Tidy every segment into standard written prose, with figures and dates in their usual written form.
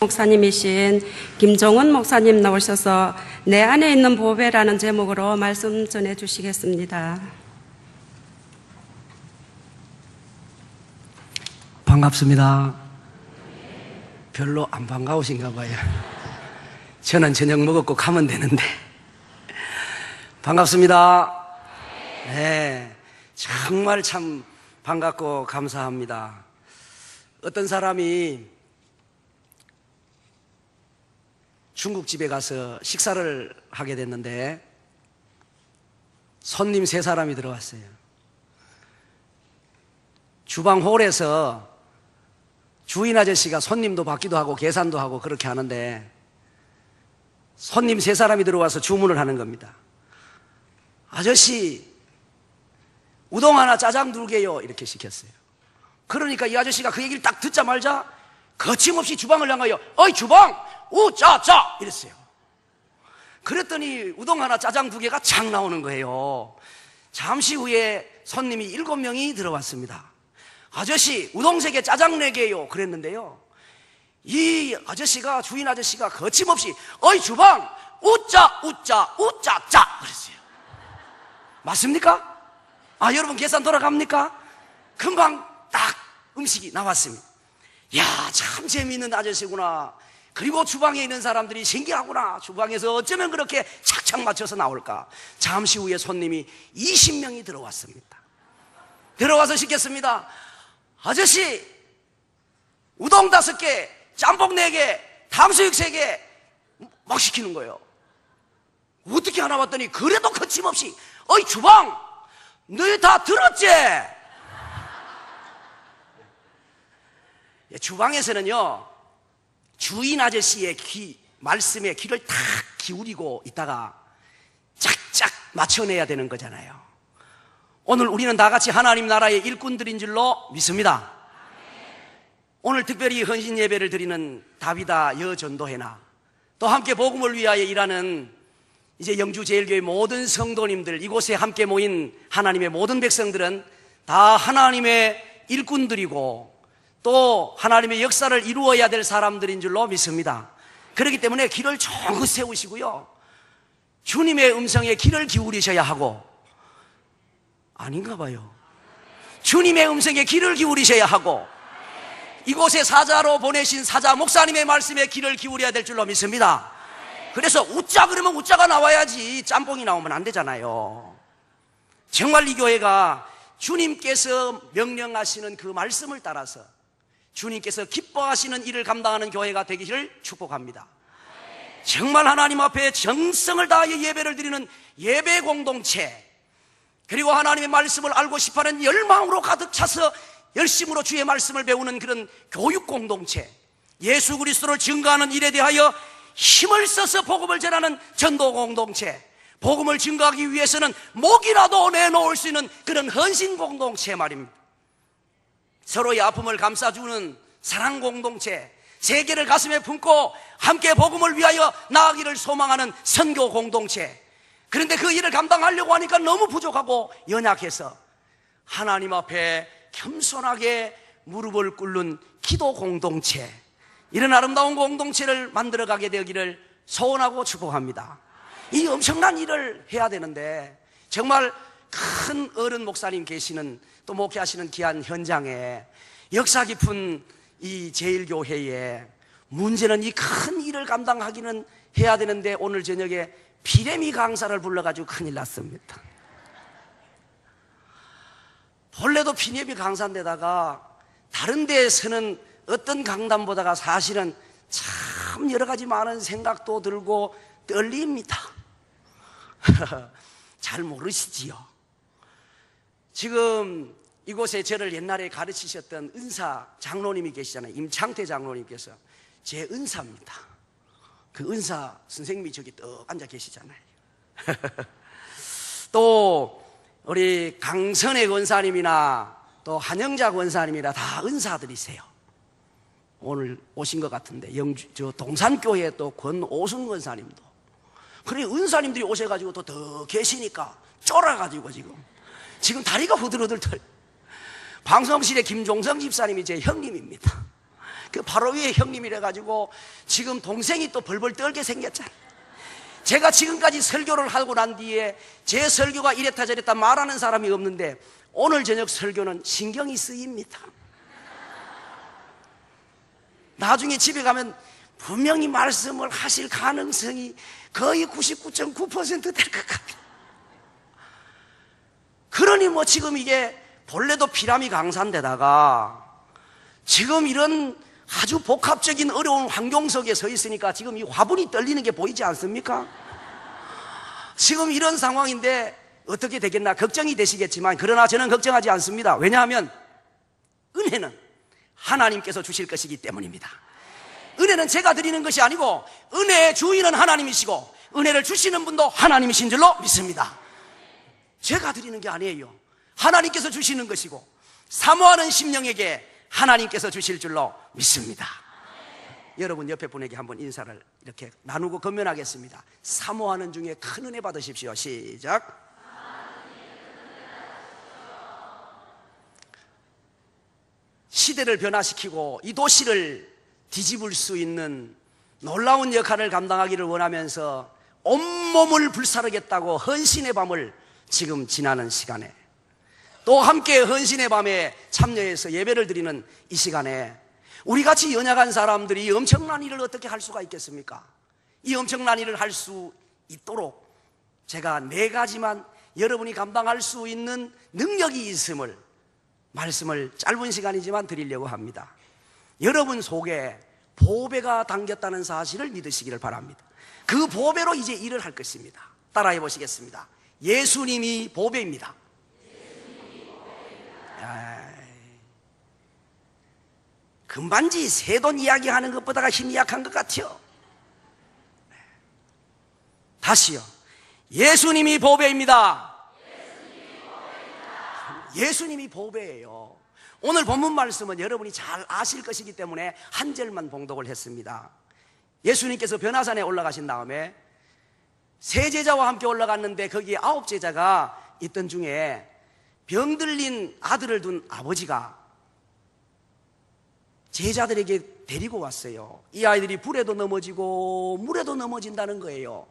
목사님이신 김종은 목사님 나오셔서 내 안에 있는 보배라는 제목으로 말씀 전해 주시겠습니다. 반갑습니다. 별로 안 반가우신가 봐요. 저는 저녁 먹었고 가면 되는데. 반갑습니다. 네, 정말 참 반갑고 감사합니다. 어떤 사람이 중국집에 가서 식사를 하게 됐는데 손님 3사람이 들어왔어요. 주방홀에서 주인 아저씨가 손님도 받기도 하고 계산도 하고 그렇게 하는데 손님 3사람이 들어와서 주문을 하는 겁니다. 아저씨, 우동 하나 짜장 2개요 이렇게 시켰어요. 그러니까 이 아저씨가 그 얘기를 딱 듣자마자 거침없이 주방을 향하여 어이 주방! 우짜짜! 이랬어요. 그랬더니 우동 하나 짜장 2개가 착 나오는 거예요. 잠시 후에 손님이 7명이 들어왔습니다. 아저씨 우동 3개 짜장 4개요 그랬는데요, 이 아저씨가, 주인 아저씨가 거침없이 어이 주방! 우짜 우짜 우짜짜 그랬어요. 맞습니까? 여러분 계산 돌아갑니까? 금방 딱 음식이 나왔습니다. 이야, 참 재미있는 아저씨구나. 그리고 주방에 있는 사람들이 신기하구나. 주방에서 어쩌면 그렇게 착착 맞춰서 나올까. 잠시 후에 손님이 20명이 들어왔습니다. 들어와서 시켰습니다. 아저씨 우동 5개, 짬뽕 4개, 탕수육 3개 막 시키는 거예요. 어떻게 하나 봤더니 그래도 거침없이 어이 주방! 너희 다 들었지? 주방에서는요, 주인 아저씨의 말씀에 귀를 탁 기울이고 있다가 짝짝 맞춰내야 되는 거잖아요. 오늘 우리는 다 같이 하나님 나라의 일꾼들인 줄로 믿습니다. 오늘 특별히 헌신 예배를 드리는 다비다 여전도회나 또 함께 복음을 위하여 일하는 이제 영주 제일교회 모든 성도님들, 이곳에 함께 모인 하나님의 모든 백성들은 다 하나님의 일꾼들이고 또 하나님의 역사를 이루어야 될 사람들인 줄로 믿습니다. 그렇기 때문에 귀를 쫑긋 세우시고요, 주님의 음성에 귀를 기울이셔야 하고, 아닌가 봐요. 주님의 음성에 귀를 기울이셔야 하고, 이곳에 사자로 보내신 사자 목사님의 말씀에 귀를 기울여야 될 줄로 믿습니다. 그래서 우짜 그러면 우짜가 나와야지 짬뽕이 나오면 안 되잖아요. 정말 이 교회가 주님께서 명령하시는 그 말씀을 따라서 주님께서 기뻐하시는 일을 감당하는 교회가 되기를 축복합니다. 정말 하나님 앞에 정성을 다하여 예배를 드리는 예배 공동체, 그리고 하나님의 말씀을 알고 싶어하는 열망으로 가득 차서 열심으로 주의 말씀을 배우는 그런 교육 공동체, 예수 그리스도를 증거하는 일에 대하여 힘을 써서 복음을 전하는 전도 공동체, 복음을 증거하기 위해서는 목이라도 내놓을 수 있는 그런 헌신 공동체 말입니다. 서로의 아픔을 감싸주는 사랑 공동체, 세계를 가슴에 품고 함께 복음을 위하여 나아가기를 소망하는 선교 공동체. 그런데 그 일을 감당하려고 하니까 너무 부족하고 연약해서 하나님 앞에 겸손하게 무릎을 꿇는 기도 공동체, 이런 아름다운 공동체를 만들어가게 되기를 소원하고 축복합니다. 이 엄청난 일을 해야 되는데 정말 큰 어른 목사님 계시는, 또 목회하시는 귀한 현장에, 역사 깊은 이 제일교회에 문제는 이 큰 일을 감당하기는 해야 되는데 오늘 저녁에 비레미 강사를 불러가지고 큰일 났습니다. 본래도 비레미 강사인데다가 다른 데에서는 어떤 강단보다가 사실은 참 여러 가지 많은 생각도 들고 떨립니다. 잘 모르시지요. 지금 이곳에 저를 옛날에 가르치셨던 은사 장로님이 계시잖아요. 임창태 장로님께서 제 은사입니다. 그 은사 선생님이 저기 떡 앉아 계시잖아요. 또 우리 강선혜 권사님이나 또 한영자 권사님이나 다 은사들이세요. 오늘 오신 것 같은데 저 동산교회 또 권오순 권사님도, 그래 은사님들이 오셔가지고 또 더 계시니까 쫄아가지고 지금 다리가 후들후들 털. 방송실에 김종성 집사님이 제 형님입니다. 그 바로 위에 형님이래 가지고 지금 동생이 또 벌벌 떨게 생겼잖아. 제가 지금까지 설교를 하고 난 뒤에 제 설교가 이랬다 저랬다 말하는 사람이 없는데 오늘 저녁 설교는 신경이 쓰입니다. 나중에 집에 가면 분명히 말씀을 하실 가능성이 거의 99.9% 될 것 같아요. 그러니 뭐 지금 이게 본래도 피라미 강산데다가 지금 이런 아주 복합적인 어려운 환경 속에 서 있으니까 지금 이 화분이 떨리는 게 보이지 않습니까? 지금 이런 상황인데 어떻게 되겠나 걱정이 되시겠지만 그러나 저는 걱정하지 않습니다. 왜냐하면 은혜는 하나님께서 주실 것이기 때문입니다. 은혜는 제가 드리는 것이 아니고 은혜의 주인은 하나님이시고 은혜를 주시는 분도 하나님이신 줄로 믿습니다. 제가 드리는 게 아니에요. 하나님께서 주시는 것이고 사모하는 심령에게 하나님께서 주실 줄로 믿습니다. 여러분 옆에 분에게 한번 인사를 이렇게 나누고 건면하겠습니다. 사모하는 중에 큰 은혜 받으십시오. 시작. 시대를 변화시키고 이 도시를 뒤집을 수 있는 놀라운 역할을 감당하기를 원하면서 온몸을 불사르겠다고 헌신의 밤을 지금 지나는 시간에 또 함께 헌신의 밤에 참여해서 예배를 드리는 이 시간에 우리같이 연약한 사람들이 이 엄청난 일을 어떻게 할 수가 있겠습니까? 이 엄청난 일을 할 수 있도록 제가 4가지만 여러분이 감당할 수 있는 능력이 있음을 말씀을 짧은 시간이지만 드리려고 합니다. 여러분 속에 보배가 담겼다는 사실을 믿으시기를 바랍니다. 그 보배로 이제 일을 할 것입니다. 따라해 보시겠습니다. 예수님이 보배입니다. 금반지 새돈 이야기하는 것보다가 힘이 약한 것 같아요. 다시요. 예수님이 보배입니다. 예수님이 보배예요. 오늘 본문 말씀은 여러분이 잘 아실 것이기 때문에 한 절만 봉독을 했습니다. 예수님께서 변화산에 올라가신 다음에 세 제자와 함께 올라갔는데 거기에 9제자가 있던 중에 병들린 아들을 둔 아버지가 제자들에게 데리고 왔어요. 이 아이들이 불에도 넘어지고 물에도 넘어진다는 거예요.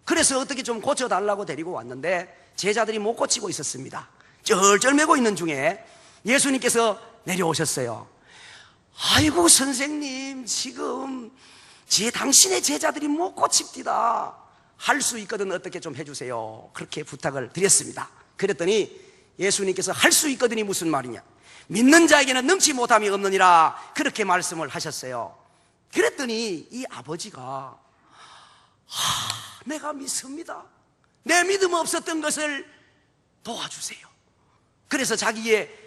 그래서 어떻게 좀 고쳐달라고 데리고 왔는데 제자들이 못 고치고 있었습니다. 쩔쩔매고 있는 중에 예수님께서 내려오셨어요. 아이고 선생님, 지금 당신의 제자들이 못 고칩디다. 할 수 있거든 어떻게 좀 해주세요. 그렇게 부탁을 드렸습니다. 그랬더니 예수님께서 할 수 있거든이 무슨 말이냐, 믿는 자에게는 능치 못함이 없느니라, 그렇게 말씀을 하셨어요. 그랬더니 이 아버지가 내가 믿습니다. 내 믿음 없었던 것을 도와주세요. 그래서 자기의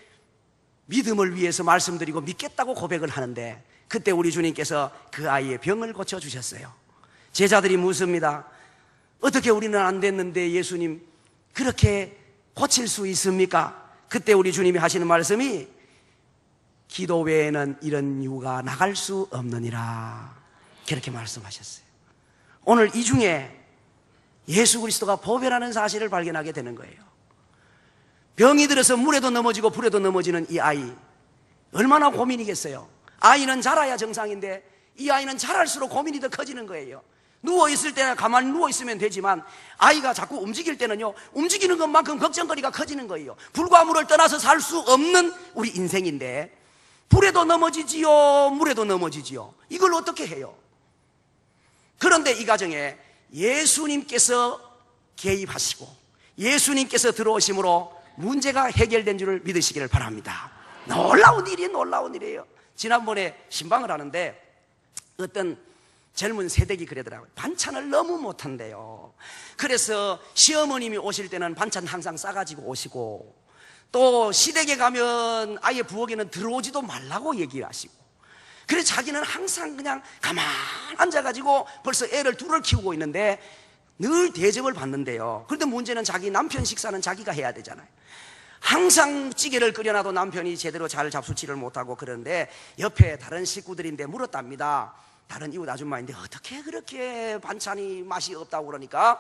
믿음을 위해서 말씀드리고 믿겠다고 고백을 하는데 그때 우리 주님께서 그 아이의 병을 고쳐주셨어요. 제자들이 묻습니다. 어떻게 우리는 안 됐는데 예수님 그렇게 고칠 수 있습니까? 그때 우리 주님이 하시는 말씀이 기도 외에는 이런 유가 나갈 수 없느니라, 그렇게 말씀하셨어요. 오늘 이 중에 예수 그리스도가 보배라는 사실을 발견하게 되는 거예요. 병이 들어서 물에도 넘어지고 불에도 넘어지는 이 아이, 얼마나 고민이겠어요. 아이는 자라야 정상인데 이 아이는 자랄수록 고민이 더 커지는 거예요. 누워있을 때는 가만히 누워있으면 되지만 아이가 자꾸 움직일 때는요, 움직이는 것만큼 걱정거리가 커지는 거예요. 불과 물을 떠나서 살 수 없는 우리 인생인데 불에도 넘어지지요, 물에도 넘어지지요. 이걸 어떻게 해요? 그런데 이 가정에 예수님께서 개입하시고 예수님께서 들어오심으로 문제가 해결된 줄을 믿으시기를 바랍니다. 놀라운 일이에요. 놀라운 일이에요. 지난번에 신방을 하는데 어떤 젊은 세댁이 그러더라고요. 반찬을 너무 못한대요. 그래서 시어머님이 오실 때는 반찬 항상 싸가지고 오시고 또 시댁에 가면 아예 부엌에는 들어오지도 말라고 얘기하시고, 그래서 자기는 항상 그냥 가만 앉아가지고 벌써 애를 둘을 키우고 있는데 늘 대접을 받는데요. 그런데 문제는 자기 남편 식사는 자기가 해야 되잖아요. 항상 찌개를 끓여놔도 남편이 제대로 잘 잡수지를 못하고 그러는데 옆에 다른 식구들인데 물었답니다. 다른 이웃 아줌마인데 어떻게 그렇게 반찬이 맛이 없다고 그러니까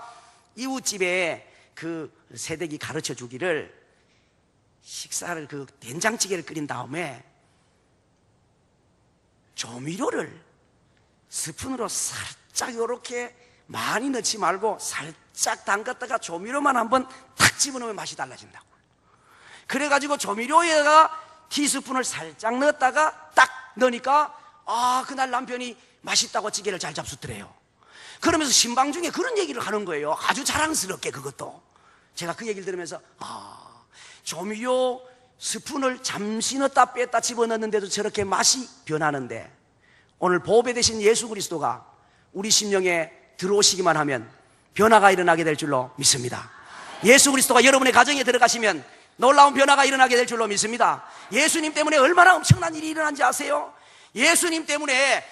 이웃집에 그 세댁이 가르쳐 주기를 식사를 그 된장찌개를 끓인 다음에 조미료를 스푼으로 살짝 이렇게 많이 넣지 말고 살짝 담갔다가 조미료만 한번 탁 집어넣으면 맛이 달라진다고. 그래가지고 조미료에다가 티스푼을 살짝 넣었다가 딱 넣으니까 그날 남편이 맛있다고 찌개를 잘 잡수더래요. 그러면서 신방 중에 그런 얘기를 하는 거예요. 아주 자랑스럽게. 그것도 제가 그 얘기를 들으면서 조미료 스푼을 잠시 넣었다 뺐다 집어넣는데도 저렇게 맛이 변하는데, 오늘 보배 되신 예수 그리스도가 우리 심령에 들어오시기만 하면 변화가 일어나게 될 줄로 믿습니다. 예수 그리스도가 여러분의 가정에 들어가시면 놀라운 변화가 일어나게 될 줄로 믿습니다. 예수님 때문에 얼마나 엄청난 일이 일어난지 아세요? 예수님 때문에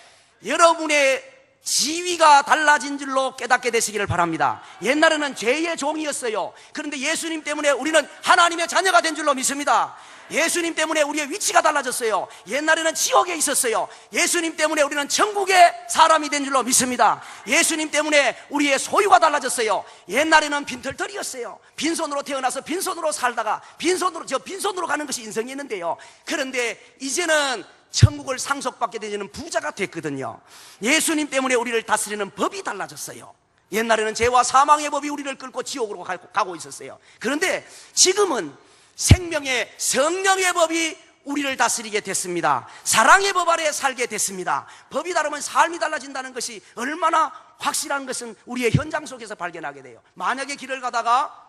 여러분의 지위가 달라진 줄로 깨닫게 되시기를 바랍니다. 옛날에는 죄의 종이었어요. 그런데 예수님 때문에 우리는 하나님의 자녀가 된 줄로 믿습니다. 예수님 때문에 우리의 위치가 달라졌어요. 옛날에는 지옥에 있었어요. 예수님 때문에 우리는 천국의 사람이 된 줄로 믿습니다. 예수님 때문에 우리의 소유가 달라졌어요. 옛날에는 빈털털이었어요. 빈손으로 태어나서 빈손으로 살다가 빈손으로 가는 것이 인생이었는데요. 그런데 이제는 천국을 상속받게 되는 부자가 됐거든요. 예수님 때문에 우리를 다스리는 법이 달라졌어요. 옛날에는 죄와 사망의 법이 우리를 끌고 지옥으로 가고 있었어요. 그런데 지금은 생명의 성령의 법이 우리를 다스리게 됐습니다. 사랑의 법 아래 살게 됐습니다. 법이 다르면 삶이 달라진다는 것이 얼마나 확실한 것은 우리의 현장 속에서 발견하게 돼요. 만약에 길을 가다가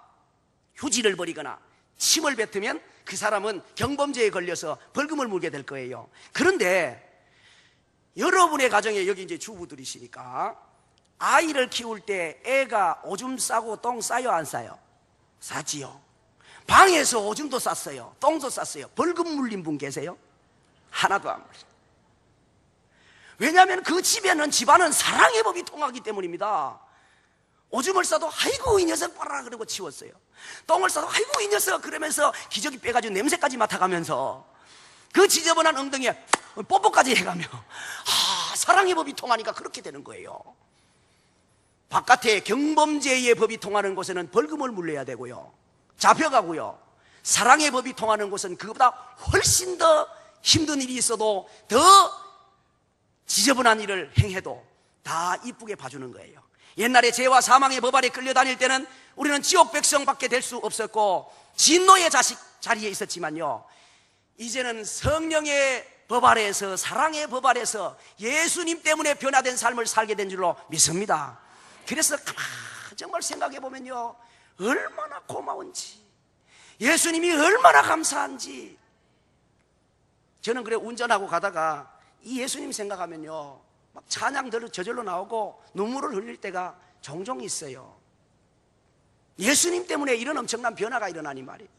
휴지를 버리거나 침을 뱉으면 그 사람은 경범죄에 걸려서 벌금을 물게 될 거예요. 그런데 여러분의 가정에, 여기 이제 주부들이시니까 아이를 키울 때 애가 오줌 싸고 똥 싸요, 안 싸요? 싸지요. 방에서 오줌도 쌌어요, 똥도 쌌어요. 벌금 물린 분 계세요? 하나도 안 물린. 왜냐하면 그 집안은 사랑의 법이 통하기 때문입니다. 오줌을 싸도 아이고 이 녀석 봐라 그러고 치웠어요. 똥을 싸도 아이고 이 녀석 그러면서 기저귀 빼가지고 냄새까지 맡아가면서 그 지저분한 엉덩이에 뽀뽀까지 해가며 사랑의 법이 통하니까 그렇게 되는 거예요. 바깥에 경범죄의 법이 통하는 곳에는 벌금을 물려야 되고요, 잡혀가고요. 사랑의 법이 통하는 곳은 그보다 훨씬 더 힘든 일이 있어도, 더 지저분한 일을 행해도 다 이쁘게 봐주는 거예요. 옛날에 죄와 사망의 법 아래 끌려다닐 때는 우리는 지옥 백성밖에 될 수 없었고 진노의 자리에 있었지만요, 이제는 성령의 법 아래에서, 사랑의 법 아래에서 예수님 때문에 변화된 삶을 살게 된 줄로 믿습니다. 그래서 정말 생각해 보면요, 얼마나 고마운지, 예수님이 얼마나 감사한지. 저는 그래 운전하고 가다가 이 예수님 생각하면요, 막 찬양들 저절로 나오고 눈물을 흘릴 때가 종종 있어요. 예수님 때문에 이런 엄청난 변화가 일어나니 말이에요.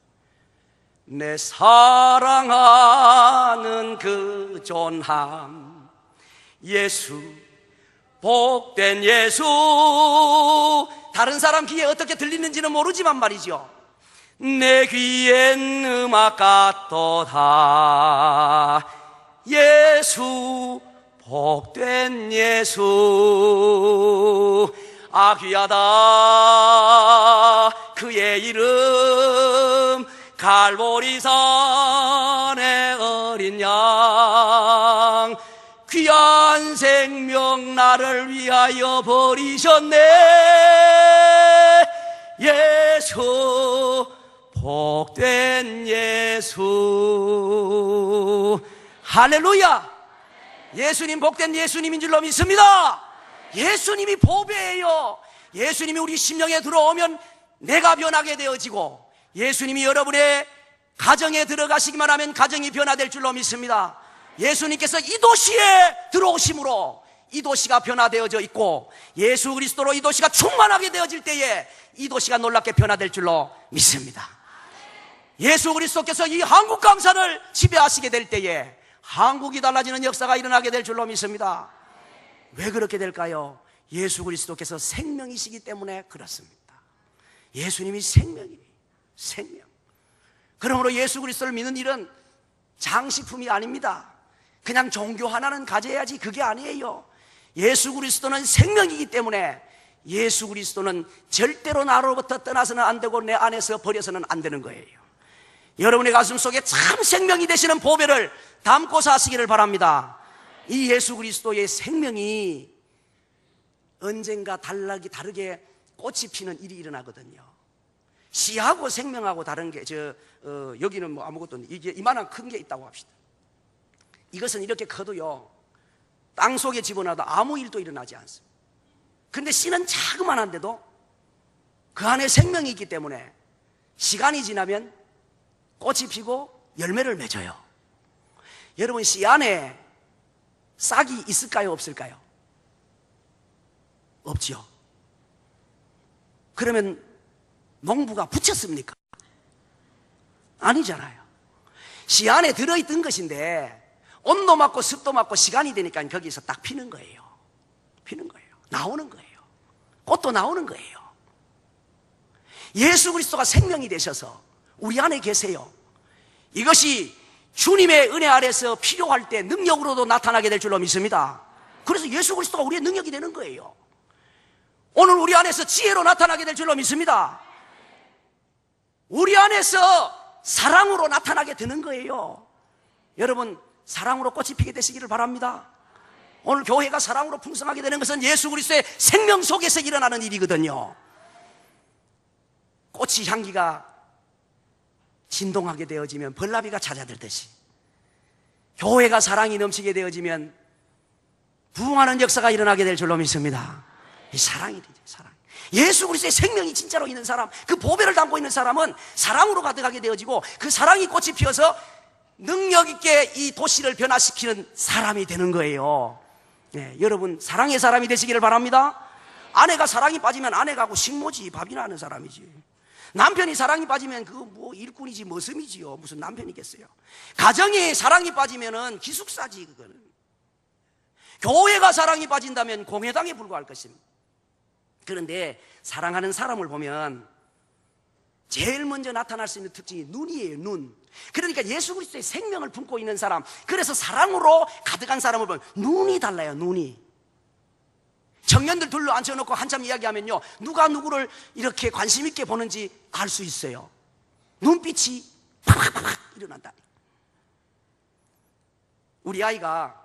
내 사랑하는 그 존함 예수, 복된 예수. 다른 사람 귀에 어떻게 들리는지는 모르지만 말이죠, 내 귀엔 음악 같도다. 예수, 복된 예수. 귀하다 그의 이름, 갈보리산의 어린 양. 귀한 생명 나를 위하여 버리셨네. 예수, 복된 예수. 할렐루야. 예수님 복된 예수님인 줄로 믿습니다. 예수님이 보배예요. 예수님이 우리 심령에 들어오면 내가 변하게 되어지고, 예수님이 여러분의 가정에 들어가시기만 하면 가정이 변화될 줄로 믿습니다. 예수님께서 이 도시에 들어오심으로 이 도시가 변화되어져 있고, 예수 그리스도로 이 도시가 충만하게 되어질 때에 이 도시가 놀랍게 변화될 줄로 믿습니다. 예수 그리스도께서 이 한국 강산을 지배하시게 될 때에 한국이 달라지는 역사가 일어나게 될 줄로 믿습니다. 왜 그렇게 될까요? 예수 그리스도께서 생명이시기 때문에 그렇습니다. 예수님이 생명이에요. 생명. 그러므로 예수 그리스도를 믿는 일은 장식품이 아닙니다. 그냥 종교 하나는 가져야지, 그게 아니에요. 예수 그리스도는 생명이기 때문에 예수 그리스도는 절대로 나로부터 떠나서는 안 되고 내 안에서 버려서는 안 되는 거예요. 여러분의 가슴 속에 참 생명이 되시는 보배를 담고 사시기를 바랍니다. 이 예수 그리스도의 생명이 언젠가 다르게 꽃이 피는 일이 일어나거든요. 씨하고 생명하고 다른 게 여기는 뭐 아무것도 없는데 이게 이만한 큰 게 있다고 합시다. 이것은 이렇게 커도요 땅 속에 집어넣어도 아무 일도 일어나지 않습니다. 그런데 씨는 자그만한데도 그 안에 생명이 있기 때문에 시간이 지나면 꽃이 피고 열매를 맺어요. 여러분, 씨 안에 싹이 있을까요, 없을까요? 없지요. 그러면 농부가 붙였습니까? 아니잖아요. 씨 안에 들어있던 것인데 온도 맞고 습도 맞고 시간이 되니까 거기서 딱 피는 거예요. 피는 거예요. 나오는 거예요. 꽃도 나오는 거예요. 예수 그리스도가 생명이 되셔서 우리 안에 계세요. 이것이 주님의 은혜 아래서 필요할 때 능력으로도 나타나게 될 줄로 믿습니다. 그래서 예수 그리스도가 우리의 능력이 되는 거예요. 오늘 우리 안에서 지혜로 나타나게 될 줄로 믿습니다. 우리 안에서 사랑으로 나타나게 되는 거예요. 여러분, 사랑으로 꽃이 피게 되시기를 바랍니다. 오늘 교회가 사랑으로 풍성하게 되는 것은 예수 그리스도의 생명 속에서 일어나는 일이거든요. 꽃이 향기가 진동하게 되어지면 벌나비가 찾아들듯이 교회가 사랑이 넘치게 되어지면 부흥하는 역사가 일어나게 될 줄로 믿습니다. 이 사랑이 되죠. 사랑. 예수 그리스도의 생명이 진짜로 있는 사람, 그 보배를 담고 있는 사람은 사랑으로 가득하게 되어지고 그 사랑이 꽃이 피어서 능력 있게 이 도시를 변화시키는 사람이 되는 거예요. 네, 여러분 사랑의 사람이 되시기를 바랍니다. 아내가 사랑이 빠지면 아내가고 식모지, 밥이나 하는 사람이지. 남편이 사랑이 빠지면 그거 뭐 일꾼이지 머슴이지요. 무슨 남편이겠어요. 가정에 사랑이 빠지면은 기숙사지 그거는. 교회가 사랑이 빠진다면 공회당에 불과할 것입니다. 그런데 사랑하는 사람을 보면 제일 먼저 나타날 수 있는 특징이 눈이에요. 눈. 그러니까 예수 그리스도의 생명을 품고 있는 사람, 그래서 사랑으로 가득한 사람을 보면 눈이 달라요. 눈이. 청년들 둘러 앉혀놓고 한참 이야기하면요 누가 누구를 이렇게 관심 있게 보는지 알 수 있어요. 눈빛이 팍팍팍 일어난다. 우리 아이가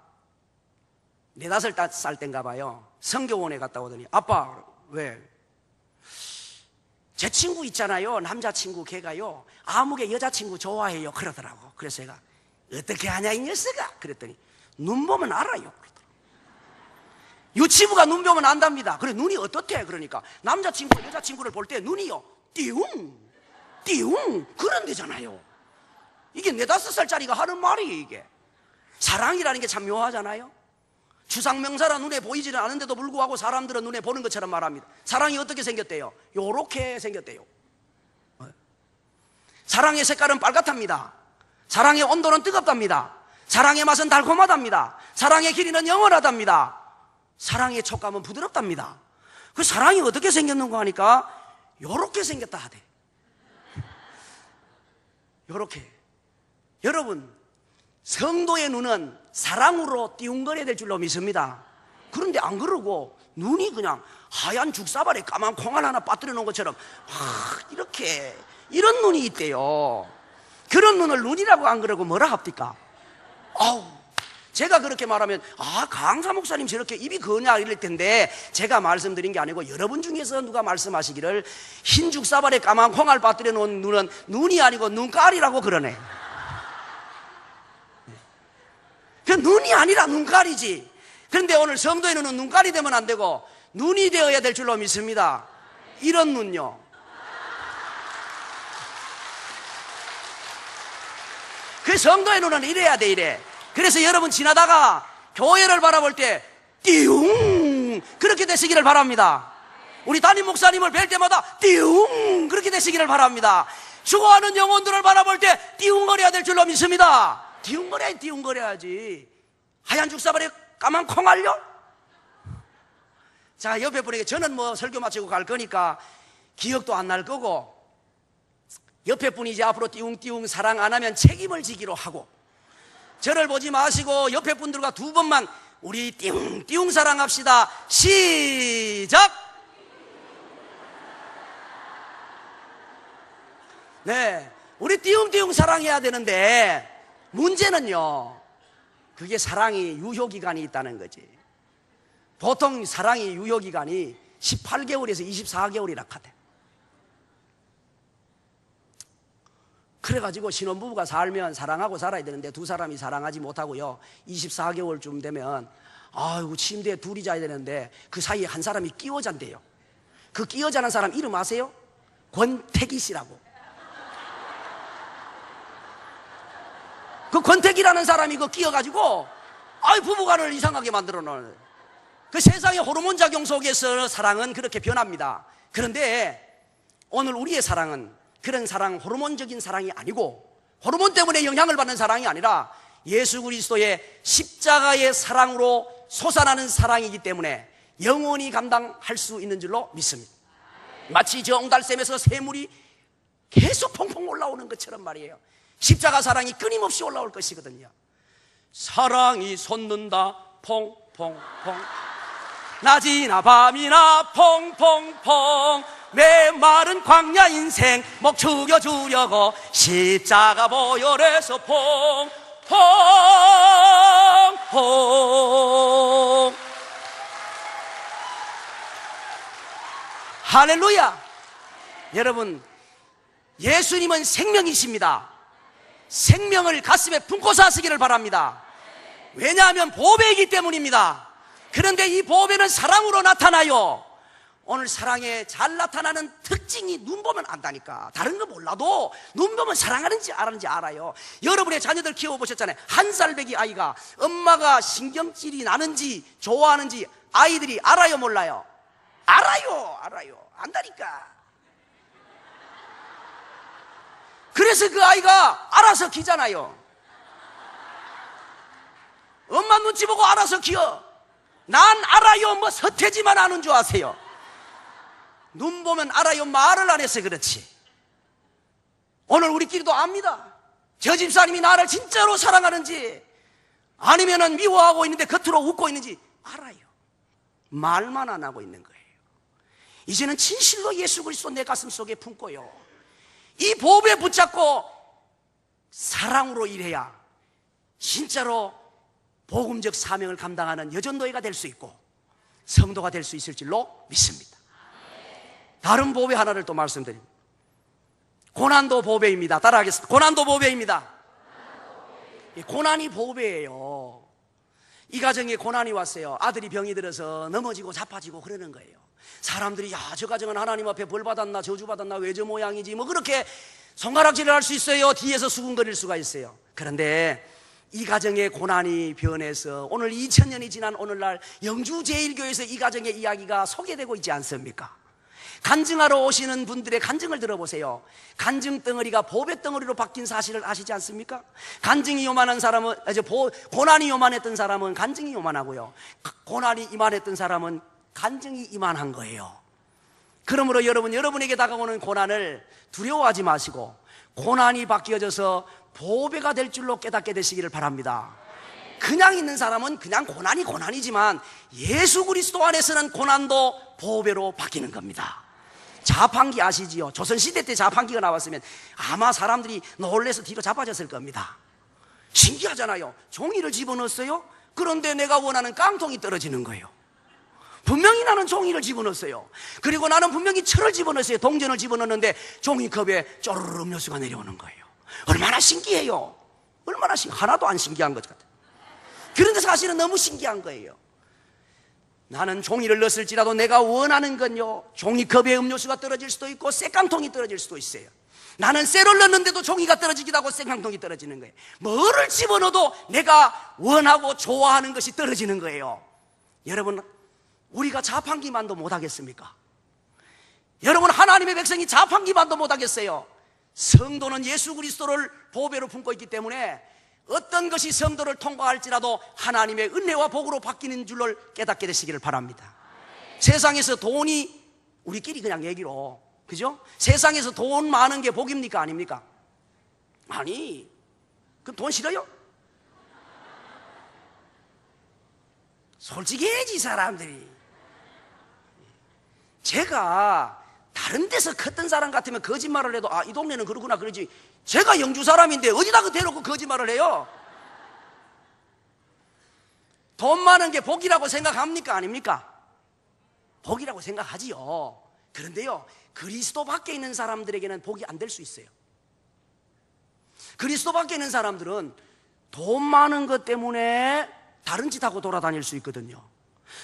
4-5살 때인가 봐요. 성교원에 갔다 오더니 아빠 왜? 제 친구 있잖아요. 남자친구 걔가요 아무개 여자친구 좋아해요 그러더라고. 그래서 제가 어떻게 하냐 이 녀석아 그랬더니 눈 보면 알아요. 유치부가 눈 보면 안답니다. 그래 눈이 어떻대? 그러니까 남자친구 여자친구를 볼 때 눈이요 띠웅 띠웅 그런 데잖아요. 이게 4-5살짜리가 하는 말이에요. 이게 사랑이라는 게 참 묘하잖아요. 추상명사라 눈에 보이지는 않은데도 불구하고 사람들은 눈에 보는 것처럼 말합니다. 사랑이 어떻게 생겼대요? 요렇게 생겼대요. 사랑의 색깔은 빨갛답니다. 사랑의 온도는 뜨겁답니다. 사랑의 맛은 달콤하답니다. 사랑의 길이는 영원하답니다. 사랑의 촉감은 부드럽답니다. 그 사랑이 어떻게 생겼는가 하니까 요렇게 생겼다 하대. 요렇게. 여러분, 성도의 눈은 사랑으로 띄웅거려야 될 줄로 믿습니다. 그런데 안 그러고 눈이 그냥 하얀 죽사발에 까만 콩알 하나 빠뜨려 놓은 것처럼 이렇게 이런 눈이 있대요. 그런 눈을 눈이라고 안 그러고 뭐라 합니까? 아우, 제가 그렇게 말하면 강사 목사님 저렇게 입이 거냐 이럴 텐데 제가 말씀드린 게 아니고 여러분 중에서 누가 말씀하시기를 흰 죽사발에 까만 콩알 빠뜨려 놓은 눈은 눈이 아니고 눈깔이라고 그러네. 그 눈이 아니라 눈깔이지. 그런데 오늘 성도의 눈은 눈깔이 되면 안 되고 눈이 되어야 될 줄로 믿습니다. 이런 눈요. 그 성도의 눈은 이래야 돼. 이래. 그래서 여러분 지나다가 교회를 바라볼 때 띠웅 그렇게 되시기를 바랍니다. 우리 담임 목사님을 뵐 때마다 띠웅 그렇게 되시기를 바랍니다. 죽어가는 영혼들을 바라볼 때 띠웅거려야 될 줄로 믿습니다. 띠웅거려야지. 하얀 죽사발에 까만 콩알요? 자, 옆에 분에게 저는 뭐 설교 마치고 갈 거니까 기억도 안 날 거고 옆에 분이 이제 앞으로 띠웅띠웅 사랑 안 하면 책임을 지기로 하고 저를 보지 마시고 옆에 분들과 2번만 우리 띠웅띠웅 사랑합시다. 시작! 네, 우리 띠웅띠웅 사랑해야 되는데 문제는요 그게 사랑이 유효기간이 있다는 거지. 보통 사랑이 유효기간이 18개월에서 24개월이라 하대. 그래가지고 신혼부부가 살면 사랑하고 살아야 되는데 두 사람이 사랑하지 못하고요, 24개월쯤 되면 아이고 침대에 둘이 자야 되는데 그 사이에 한 사람이 끼워 잔대요. 그 끼워 자는 사람 이름 아세요? 권태기 씨라고. 그 권태기라는 사람이 그 끼어가지고 부부간을 이상하게 만들어 놓은. 그 세상의 호르몬 작용 속에서 사랑은 그렇게 변합니다. 그런데 오늘 우리의 사랑은 그런 사랑, 호르몬적인 사랑이 아니고, 호르몬 때문에 영향을 받는 사랑이 아니라 예수 그리스도의 십자가의 사랑으로 솟아나는 사랑이기 때문에 영원히 감당할 수 있는 줄로 믿습니다. 마치 저 옹달샘에서 샘물이 계속 퐁퐁 올라오는 것처럼 말이에요. 십자가 사랑이 끊임없이 올라올 것이거든요. 사랑이 솟는다 퐁퐁퐁, 낮이나 밤이나 퐁퐁퐁, 메마른 광야 인생 목 죽여주려고 십자가 보혈에서 퐁퐁퐁. 할렐루야. 여러분, 예수님은 생명이십니다. 생명을 가슴에 품고 사시기를 바랍니다. 왜냐하면 보배이기 때문입니다. 그런데 이 보배는 사랑으로 나타나요. 오늘 사랑에 잘 나타나는 특징이 눈 보면 안다니까. 다른 거 몰라도 눈 보면 사랑하는지 알았는지 알아요. 여러분의 자녀들 키워보셨잖아요. 한 살배기 아이가 엄마가 신경질이 나는지 좋아하는지 아이들이 알아요 몰라요? 알아요. 안다니까. 그래서 그 아이가 알아서 기잖아요. 엄마 눈치 보고 알아서 기어. 난 알아요 뭐 서태지만 아는 줄 아세요? 눈 보면 알아요 말을 안 해서 그렇지. 오늘 우리끼리도 압니다. 저 집사님이 나를 진짜로 사랑하는지 아니면은 미워하고 있는데 겉으로 웃고 있는지 알아요. 말만 안 하고 있는 거예요. 이제는 진실로 예수 그리스도 내 가슴 속에 품고요, 이 보배 붙잡고 사랑으로 일해야 진짜로 복음적 사명을 감당하는 여전도회가 될 수 있고 성도가 될 수 있을 줄로 믿습니다. 다른 보배 하나를 또 말씀드립니다. 고난도 보배입니다. 따라하겠습니다. 고난도 보배입니다. 고난이 보배예요. 이 가정에 고난이 왔어요. 아들이 병이 들어서 넘어지고 자빠지고 그러는 거예요. 사람들이 저 가정은 하나님 앞에 벌 받았나 저주 받았나 왜 저 모양이지 뭐 그렇게 손가락질을 할 수 있어요. 뒤에서 수군거릴 수가 있어요. 그런데 이 가정의 고난이 변해서 오늘 2000년이 지난 오늘날 영주제일교회에서 이 가정의 이야기가 소개되고 있지 않습니까? 간증하러 오시는 분들의 간증을 들어보세요. 간증 덩어리가 보배 덩어리로 바뀐 사실을 아시지 않습니까? 간증이 요만한 사람은, 고난이 요만했던 사람은 간증이 요만하고요, 고난이 이만했던 사람은 간증이 이만한 거예요. 그러므로 여러분에게 다가오는 고난을 두려워하지 마시고 고난이 바뀌어져서 보배가 될 줄로 깨닫게 되시기를 바랍니다. 그냥 있는 사람은 그냥 고난이지만 예수 그리스도 안에서는 고난도 보배로 바뀌는 겁니다. 자판기 아시지요? 조선시대 때 자판기가 나왔으면 아마 사람들이 놀래서 뒤로 자빠졌을 겁니다. 신기하잖아요. 종이를 집어넣었어요. 그런데 내가 원하는 깡통이 떨어지는 거예요. 분명히 나는 종이를 집어넣었어요. 그리고 나는 분명히 철을 집어넣었어요. 동전을 집어넣었는데 종이컵에 쪼르르 음료수가 내려오는 거예요. 얼마나 신기해요. 하나도 안 신기한 것 같아요. 그런데 사실은 너무 신기한 거예요. 나는 종이를 넣었을지라도 내가 원하는 건요, 종이컵에 음료수가 떨어질 수도 있고 쇠깡통이 떨어질 수도 있어요. 나는 쇠를 넣는데도 종이가 떨어지기도 하고 쇠깡통이 떨어지는 거예요. 뭐를 집어넣어도 내가 원하고 좋아하는 것이 떨어지는 거예요. 여러분, 우리가 자판기만도 못하겠습니까? 여러분, 하나님의 백성이 자판기만도 못하겠어요. 성도는 예수 그리스도를 보배로 품고 있기 때문에 어떤 것이 성도를 통과할지라도 하나님의 은혜와 복으로 바뀌는 줄을 깨닫게 되시기를 바랍니다. 세상에서 돈이, 우리끼리 그냥 얘기로, 그죠? 세상에서 돈 많은 게 복입니까? 아닙니까? 아니, 그럼 돈 싫어요? 솔직해야지 사람들이. 제가 다른 데서 컸던 사람 같으면 거짓말을 해도 이 동네는 그렇구나 그러지, 제가 영주 사람인데 어디다 대놓고 거짓말을 해요? 돈 많은 게 복이라고 생각합니까? 아닙니까? 복이라고 생각하지요. 그런데요, 그리스도 밖에 있는 사람들에게는 복이 안 될 수 있어요. 그리스도 밖에 있는 사람들은 돈 많은 것 때문에 다른 짓 하고 돌아다닐 수 있거든요.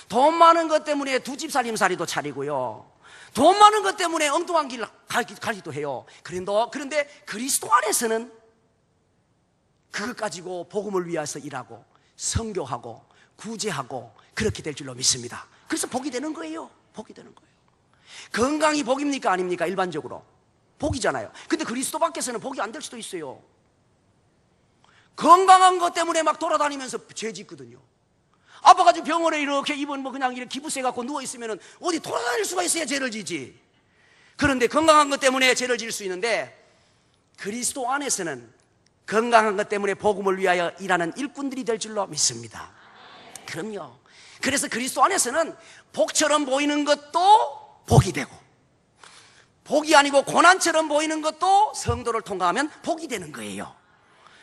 돈 많은 것 때문에 두 집 살림살이도 차리고요. 돈 많은 것 때문에 엉뚱한 길 가기도 해요. 그런데 그리스도 안에서는 그것 가지고 복음을 위해서 일하고 선교하고 구제하고 그렇게 될 줄로 믿습니다. 그래서 복이 되는 거예요. 복이 되는 거예요. 건강이 복입니까? 아닙니까? 일반적으로 복이잖아요. 근데 그리스도 밖에서는 복이 안 될 수도 있어요. 건강한 것 때문에 막 돌아다니면서 죄 짓거든요. 아파가지고 병원에 이렇게 입은 그냥 이렇게 기부세 갖고 누워있으면 어디 돌아다닐 수가 있어야 죄를 지지. 그런데 건강한 것 때문에 죄를 질 수 있는데 그리스도 안에서는 건강한 것 때문에 복음을 위하여 일하는 일꾼들이 될 줄로 믿습니다. 그럼요. 그래서 그리스도 안에서는 복처럼 보이는 것도 복이 되고 복이 아니고 고난처럼 보이는 것도 성도를 통과하면 복이 되는 거예요.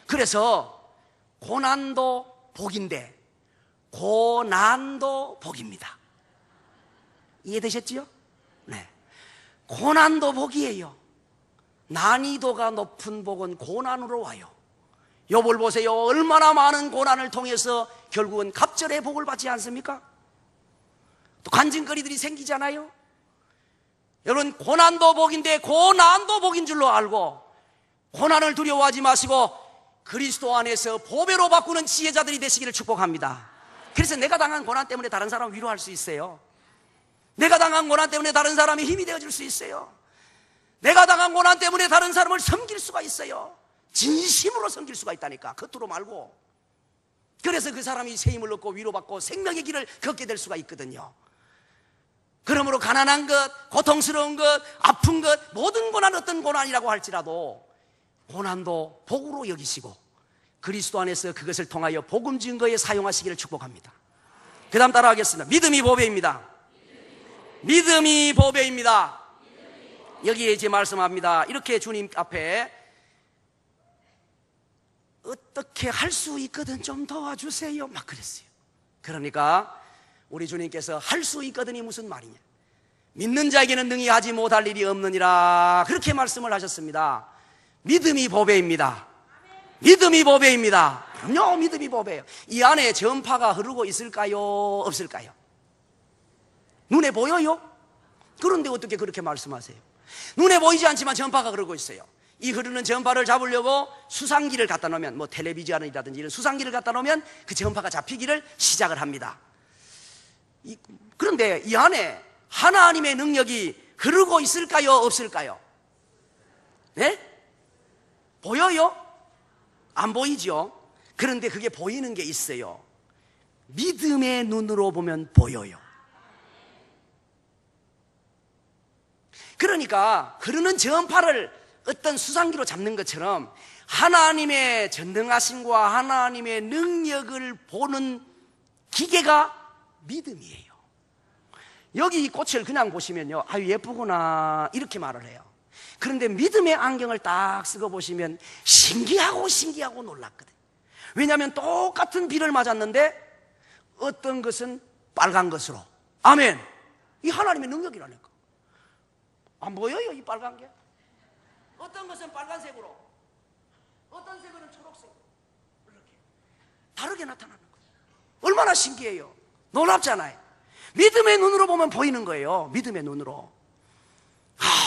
그래서 고난도 복인데 고난도 복입니다. 이해되셨지요? 네. 고난도 복이에요. 난이도가 높은 복은 고난으로 와요. 욥을 보세요. 얼마나 많은 고난을 통해서 결국은 갑절의 복을 받지 않습니까? 또 간증거리들이 생기잖아요. 여러분, 고난도 복인데 고난도 복인 줄로 알고 고난을 두려워하지 마시고 그리스도 안에서 보배로 바꾸는 지혜자들이 되시기를 축복합니다. 그래서 내가 당한 고난 때문에 다른 사람을 위로할 수 있어요. 내가 당한 고난 때문에 다른 사람이 힘이 되어줄 수 있어요. 내가 당한 고난 때문에 다른 사람을 섬길 수가 있어요. 진심으로 섬길 수가 있다니까. 겉으로 말고. 그래서 그 사람이 새 힘을 얻고 위로받고 생명의 길을 걷게 될 수가 있거든요. 그러므로 가난한 것, 고통스러운 것, 아픈 것, 모든 고난, 어떤 고난이라고 할지라도 고난도 복으로 여기시고 그리스도 안에서 그것을 통하여 복음 증거에 사용하시기를 축복합니다. 그 다음 따라하겠습니다. 믿음이 보배입니다. 믿음이 보배입니다. 여기에 이제 말씀합니다. 이렇게 주님 앞에 어떻게 할 수 있거든 좀 도와주세요 막 그랬어요. 그러니까 우리 주님께서 할 수 있거든이 무슨 말이냐, 믿는 자에게는 능히 하지 못할 일이 없느니라, 그렇게 말씀을 하셨습니다. 믿음이 보배입니다. 믿음이 보배입니다. 그럼요, 믿음이 보배예요. 이 안에 전파가 흐르고 있을까요? 없을까요? 눈에 보여요? 그런데 어떻게 그렇게 말씀하세요? 눈에 보이지 않지만 전파가 흐르고 있어요. 이 흐르는 전파를 잡으려고 수상기를 갖다 놓으면, 뭐 텔레비전이라든지 이런 수상기를 갖다 놓으면 그 전파가 잡히기를 시작을 합니다. 그런데 이 안에 하나님의 능력이 흐르고 있을까요? 없을까요? 네? 보여요? 안 보이죠? 그런데 그게 보이는 게 있어요. 믿음의 눈으로 보면 보여요. 그러니까 흐르는 전파를 어떤 수상기로 잡는 것처럼 하나님의 전능하심과 하나님의 능력을 보는 기계가 믿음이에요. 여기 이 꽃을 그냥 보시면요, 아유 예쁘구나 이렇게 말을 해요. 그런데 믿음의 안경을 딱 쓰고 보시면 신기하고 놀랐거든요. 왜냐하면 똑같은 비를 맞았는데 어떤 것은 빨간 것으로, 아멘, 이 하나님의 능력이라니까. 안 보여요 이 빨간 게? 어떤 것은 빨간색으로, 어떤 색은 초록색으로, 이렇게 다르게 나타나는 거예요. 얼마나 신기해요. 놀랍잖아요. 믿음의 눈으로 보면 보이는 거예요. 믿음의 눈으로.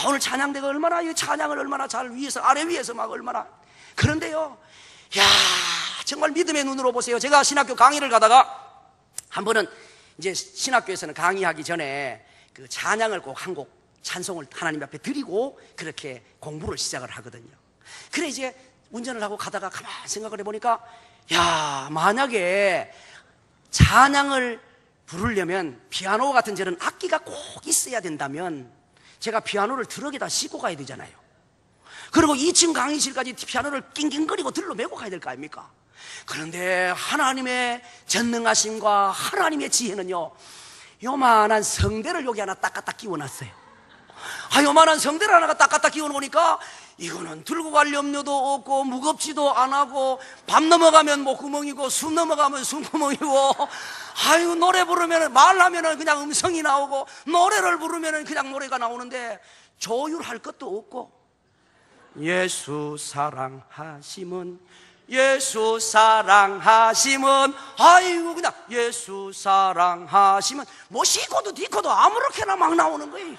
오늘 찬양대가 얼마나, 이 찬양을 얼마나 잘 위에서 아래 위에서 막 얼마나. 그런데요, 야 정말 믿음의 눈으로 보세요. 제가 신학교 강의를 가다가 한 번은 이제 신학교에서는 강의하기 전에 그 찬양을 꼭 한 곡, 찬송을 하나님 앞에 드리고 그렇게 공부를 시작을 하거든요. 그래 이제 운전을 하고 가다가 가만히 생각을 해보니까, 야 만약에 찬양을 부르려면 피아노 같은 저런 악기가 꼭 있어야 된다면 제가 피아노를 트럭에다 싣고 가야 되잖아요. 그리고 2층 강의실까지 피아노를 낑낑거리고 들러 메고 가야 될 거 아닙니까? 그런데 하나님의 전능하심과 하나님의 지혜는요, 요만한 성대를 여기 하나 딱 갖다 끼워놨어요. 요만한 성대를 하나가 딱 갖다 끼워놓으니까 이거는 들고 갈 염려도 없고 무겁지도 안 하고 밤 넘어가면 목구멍이고 숨 넘어가면 숨구멍이고 노래 부르면 말하면 그냥 음성이 나오고 노래를 부르면 그냥 노래가 나오는데 조율할 것도 없고 예수 사랑하심은 예수 사랑하심은 그냥 예수 사랑하심은 뭐 시코도 디코도 아무렇게나 막 나오는 거예요.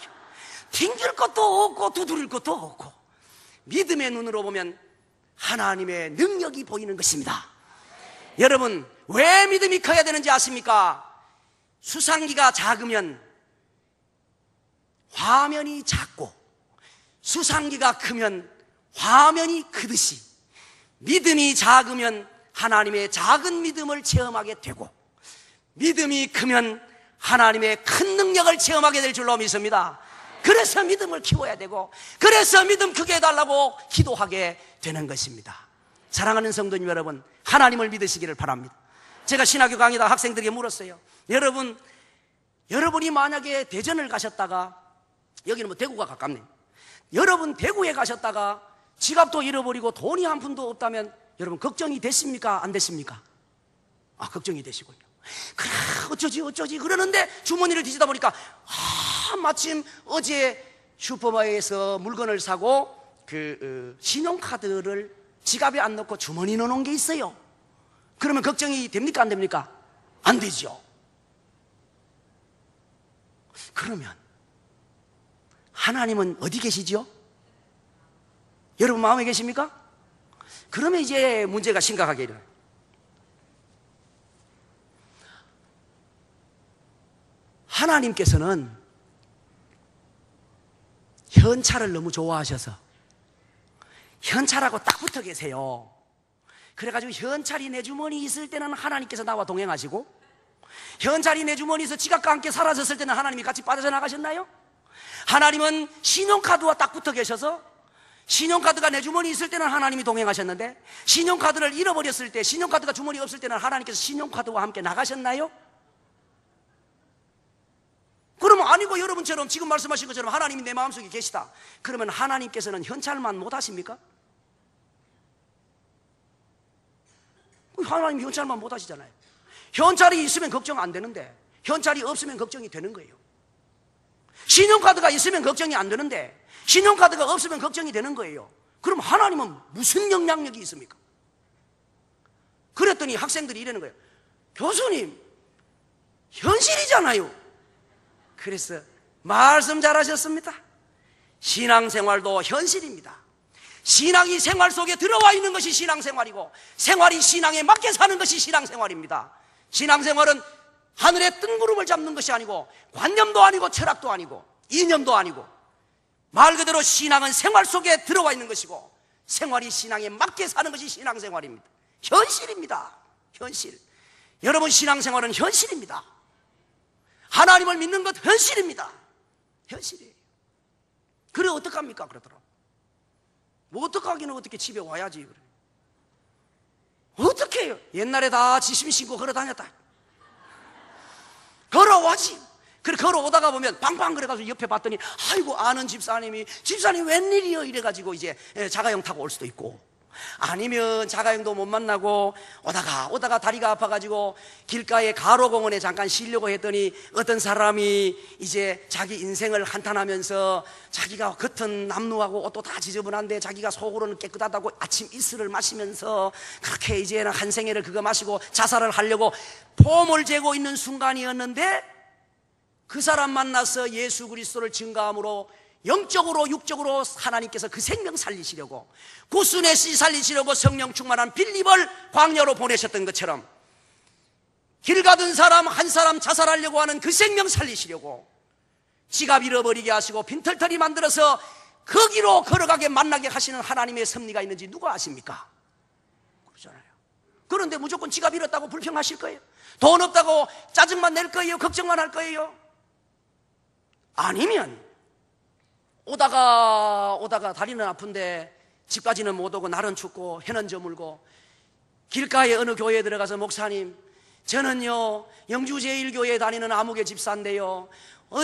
튕길 것도 없고 두드릴 것도 없고 믿음의 눈으로 보면 하나님의 능력이 보이는 것입니다. 여러분, 왜 믿음이 커야 되는지 아십니까? 수상기가 작으면 화면이 작고 수상기가 크면 화면이 크듯이 믿음이 작으면 하나님의 작은 믿음을 체험하게 되고 믿음이 크면 하나님의 큰 능력을 체험하게 될 줄로 믿습니다. 그래서 믿음을 키워야 되고 그래서 믿음 크게 해달라고 기도하게 되는 것입니다. 사랑하는 성도님 여러분, 하나님을 믿으시기를 바랍니다. 제가 신학교 강의다 학생들에게 물었어요. 여러분이 만약에 대전을 가셨다가 여기는 뭐 대구가 가깝네요. 여러분 대구에 가셨다가 지갑도 잃어버리고 돈이 한 푼도 없다면 여러분 걱정이 됐습니까? 안 됐습니까? 걱정이 되시군요. 그래 어쩌지 그러는데 주머니를 뒤지다 보니까 마침 어제 슈퍼마켓에서 물건을 사고 신용카드를 지갑에 안 넣고 주머니에 넣어놓은 게 있어요. 그러면 걱정이 됩니까? 안 됩니까? 안 되죠. 그러면 하나님은 어디 계시죠? 여러분 마음에 계십니까? 그러면 이제 문제가 심각하게 일어나요. 하나님께서는 현찰을 너무 좋아하셔서 현찰하고 딱 붙어 계세요. 그래가지고 현찰이 내 주머니에 있을 때는 하나님께서 나와 동행하시고 현찰이 내 주머니에서 지갑과 함께 사라졌을 때는 하나님이 같이 빠져 나가셨나요? 하나님은 신용카드와 딱 붙어 계셔서 신용카드가 내 주머니에 있을 때는 하나님이 동행하셨는데 신용카드를 잃어버렸을 때 신용카드가 주머니에 없을 때는 하나님께서 신용카드와 함께 나가셨나요? 그러면 아니고 여러분처럼 지금 말씀하신 것처럼 하나님이 내 마음속에 계시다. 그러면 하나님께서는 현찰만 못 하십니까? 하나님이 현찰만 못 하시잖아요. 현찰이 있으면 걱정 안 되는데 현찰이 없으면 걱정이 되는 거예요. 신용카드가 있으면 걱정이 안 되는데 신용카드가 없으면 걱정이 되는 거예요. 그럼 하나님은 무슨 영향력이 있습니까? 그랬더니 학생들이 이러는 거예요. 교수님, 현실이잖아요. 그래서 말씀 잘하셨습니다. 신앙생활도 현실입니다. 신앙이 생활 속에 들어와 있는 것이 신앙생활이고 생활이 신앙에 맞게 사는 것이 신앙생활입니다. 신앙생활은 하늘의 뜬구름을 잡는 것이 아니고 관념도 아니고 철학도 아니고 이념도 아니고 말 그대로 신앙은 생활 속에 들어와 있는 것이고 생활이 신앙에 맞게 사는 것이 신앙생활입니다. 현실입니다. 현실. 여러분 신앙생활은 현실입니다. 하나님을 믿는 것 현실입니다. 현실이에요. 그래 어떡합니까? 그러더라고. 뭐 어떡하기는 어떻게 집에 와야지. 그래. 어떻게 해요? 옛날에 다 지심 신고 걸어 다녔다. 걸어와지. 그래 걸어오다가 보면 방방 그래가지고 옆에 봤더니 아이고 아는 집사님 웬일이요 이래가지고 이제 자가용 타고 올 수도 있고 아니면 자가용도 못 만나고 오다가 다리가 아파가지고 길가에 가로공원에 잠깐 쉬려고 했더니 어떤 사람이 이제 자기 인생을 한탄하면서 자기가 겉은 남루하고 옷도 다 지저분한데 자기가 속으로는 깨끗하다고 아침 이슬을 마시면서 그렇게 이제는 한 생애를 그거 마시고 자살을 하려고 폼을 재고 있는 순간이었는데 그 사람 만나서 예수 그리스도를 증거함으로 영적으로 육적으로 하나님께서 그 생명 살리시려고 구스네시 살리시려고 성령 충만한 빌립을 광야로 보내셨던 것처럼 길 가던 사람 한 사람 자살하려고 하는 그 생명 살리시려고 지갑 잃어버리게 하시고 빈털터리 만들어서 거기로 걸어가게 만나게 하시는 하나님의 섭리가 있는지 누가 아십니까? 그러잖아요. 그런데 무조건 지갑 잃었다고 불평하실 거예요? 돈 없다고 짜증만 낼 거예요? 걱정만 할 거예요? 아니면 오다가 다리는 아픈데 집까지는 못 오고 날은 춥고 해는 저물고 길가에 어느 교회에 들어가서 목사님 저는요 영주제일교회에 다니는 아무개 집사인데요,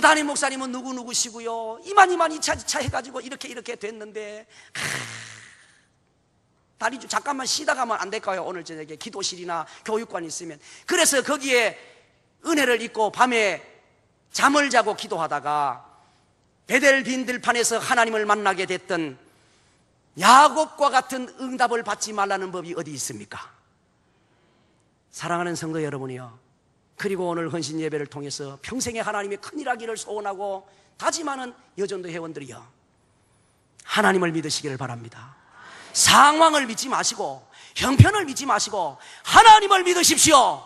담임 목사님은 누구누구시고요, 이만 2차 해가지고 이렇게 됐는데, 다리 좀 잠깐만 쉬다 가면 안 될까요? 오늘 저녁에 기도실이나 교육관이 있으면. 그래서 거기에 은혜를 입고 밤에 잠을 자고 기도하다가 베델 빈들판에서 하나님을 만나게 됐던 야곱과 같은 응답을 받지 말라는 법이 어디 있습니까? 사랑하는 성도 여러분이요, 그리고 오늘 헌신 예배를 통해서 평생에 하나님의 큰일 하기를 소원하고 다짐하는 여전도 회원들이요, 하나님을 믿으시기를 바랍니다. 상황을 믿지 마시고 형편을 믿지 마시고 하나님을 믿으십시오.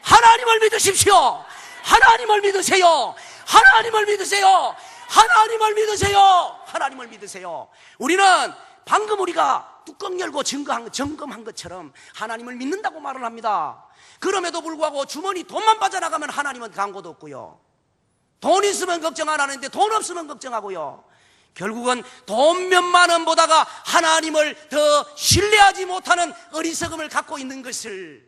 하나님을 믿으십시오. 하나님을 믿으세요. 하나님을 믿으세요. 하나님을 믿으세요. 하나님을 믿으세요. 우리는 방금 우리가 뚜껑 열고 점검한 것처럼 하나님을 믿는다고 말을 합니다. 그럼에도 불구하고 주머니 돈만 빠져나가면 하나님은 간 곳 없고요, 돈 있으면 걱정 안 하는데 돈 없으면 걱정하고요, 결국은 돈 몇만 원 보다가 하나님을 더 신뢰하지 못하는 어리석음을 갖고 있는 것을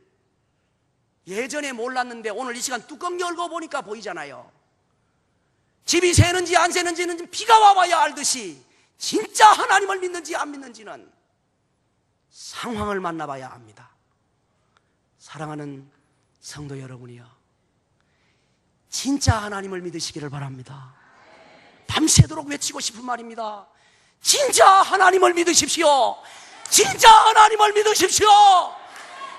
예전에 몰랐는데 오늘 이 시간 뚜껑 열고 보니까 보이잖아요. 집이 새는지 안 새는지는 비가 와봐야 알듯이 진짜 하나님을 믿는지 안 믿는지는 상황을 만나봐야 압니다. 사랑하는 성도 여러분이요, 진짜 하나님을 믿으시기를 바랍니다. 밤새도록 외치고 싶은 말입니다. 진짜 하나님을 믿으십시오. 진짜 하나님을 믿으십시오.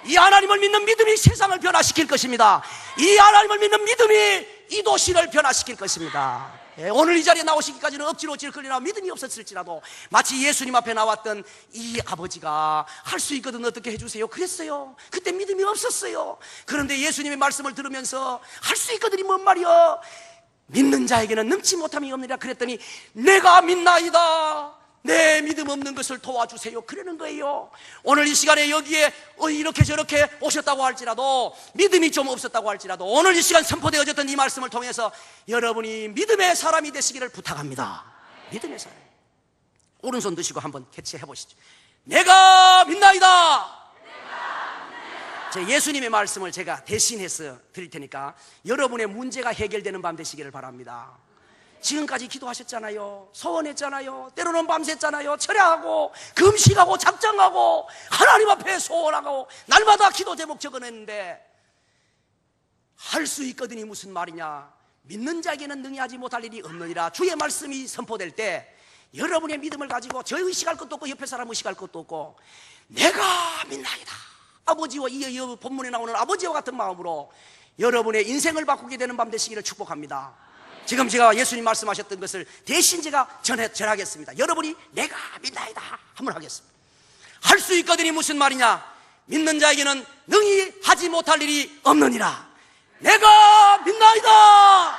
이 하나님을 믿는 믿음이 세상을 변화시킬 것입니다. 이 하나님을 믿는 믿음이 이 도시를 변화시킬 것입니다. 오늘 이 자리에 나오시기까지는 억지로 찔끌리나 믿음이 없었을지라도 마치 예수님 앞에 나왔던 이 아버지가 할 수 있거든 어떻게 해주세요 그랬어요. 그때 믿음이 없었어요. 그런데 예수님의 말씀을 들으면서 할 수 있거든이 뭔 말이요, 믿는 자에게는 넘치 못함이 없느니라 그랬더니 내가 믿나이다, 내 믿음 없는 것을 도와주세요, 그러는 거예요. 오늘 이 시간에 여기에 이렇게 저렇게 오셨다고 할지라도, 믿음이 좀 없었다고 할지라도, 오늘 이 시간 선포되어졌던 이 말씀을 통해서 여러분이 믿음의 사람이 되시기를 부탁합니다. 믿음의 사람. 오른손 드시고 한번 캐치해 보시죠. 내가 믿나이다. 제 예수님의 말씀을 제가 대신해서 드릴 테니까 여러분의 문제가 해결되는 밤 되시기를 바랍니다. 지금까지 기도하셨잖아요. 소원했잖아요. 때로는 밤샜잖아요. 철야하고 금식하고 작정하고 하나님 앞에 소원하고 날마다 기도 제목 적어냈는데 할 수 있거든이 무슨 말이냐, 믿는 자에게는 능히 하지 못할 일이 없느니라 주의 말씀이 선포될 때 여러분의 믿음을 가지고 저 의식할 것도 없고 옆에 사람 의식할 것도 없고 내가 믿나이다, 아버지와 이 본문에 나오는 아버지와 같은 마음으로 여러분의 인생을 바꾸게 되는 밤 되시기를 축복합니다. 지금 제가 예수님 말씀하셨던 것을 대신 제가 전하겠습니다. 여러분이 내가 믿나이다 한번 하겠습니다. 할 수 있거든이 무슨 말이냐, 믿는 자에게는 능히 하지 못할 일이 없느니라. 내가 믿나이다.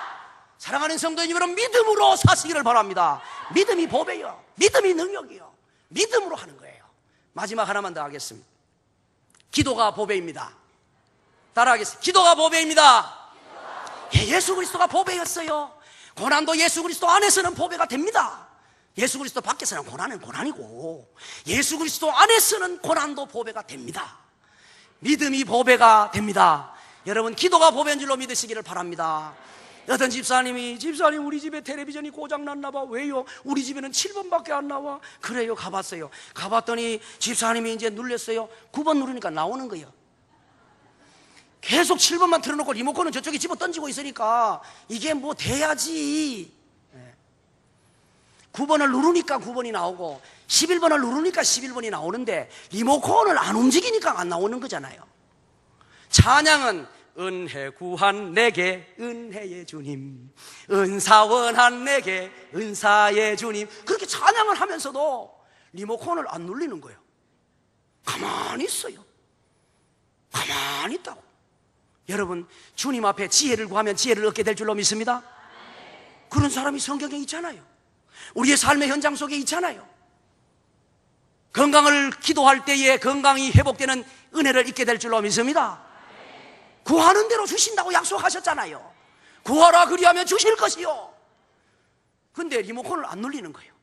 사랑하는 성도님 여러분, 믿음으로 사시기를 바랍니다. 믿음이 보배요, 믿음이 능력이요, 믿음으로 하는 거예요. 마지막 하나만 더 하겠습니다. 기도가 보배입니다. 따라하겠습니다. 기도가 보배입니다. 예수 그리스도가 보배였어요. 고난도 예수 그리스도 안에서는 보배가 됩니다. 예수 그리스도 밖에서는 고난은 고난이고 예수 그리스도 안에서는 고난도 보배가 됩니다. 믿음이 보배가 됩니다. 여러분, 기도가 보배인 줄로 믿으시기를 바랍니다. 어떤 집사님 우리 집에 텔레비전이 고장났나 봐. 왜요? 우리 집에는 7번밖에 안 나와. 그래요, 가봤어요. 가봤더니 집사님이 이제 눌렸어요. 9번 누르니까 나오는 거예요. 계속 7번만 틀어놓고 리모컨은 저쪽에 집어 던지고 있으니까 이게 뭐 돼야지. 9번을 누르니까 9번이 나오고 11번을 누르니까 11번이 나오는데 리모컨을 안 움직이니까 안 나오는 거잖아요. 찬양은 은혜 구한 내게 은혜의 주님, 은사 원한 내게 은사의 주님, 그렇게 찬양을 하면서도 리모컨을 안 눌리는 거예요. 가만히 있어요. 가만히 있다고. 여러분, 주님 앞에 지혜를 구하면 지혜를 얻게 될 줄로 믿습니다. 그런 사람이 성경에 있잖아요. 우리의 삶의 현장 속에 있잖아요. 건강을 기도할 때에 건강이 회복되는 은혜를 잊게 될 줄로 믿습니다. 구하는 대로 주신다고 약속하셨잖아요. 구하라 그리하면 주실 것이요. 근데 리모컨을 안 눌리는 거예요.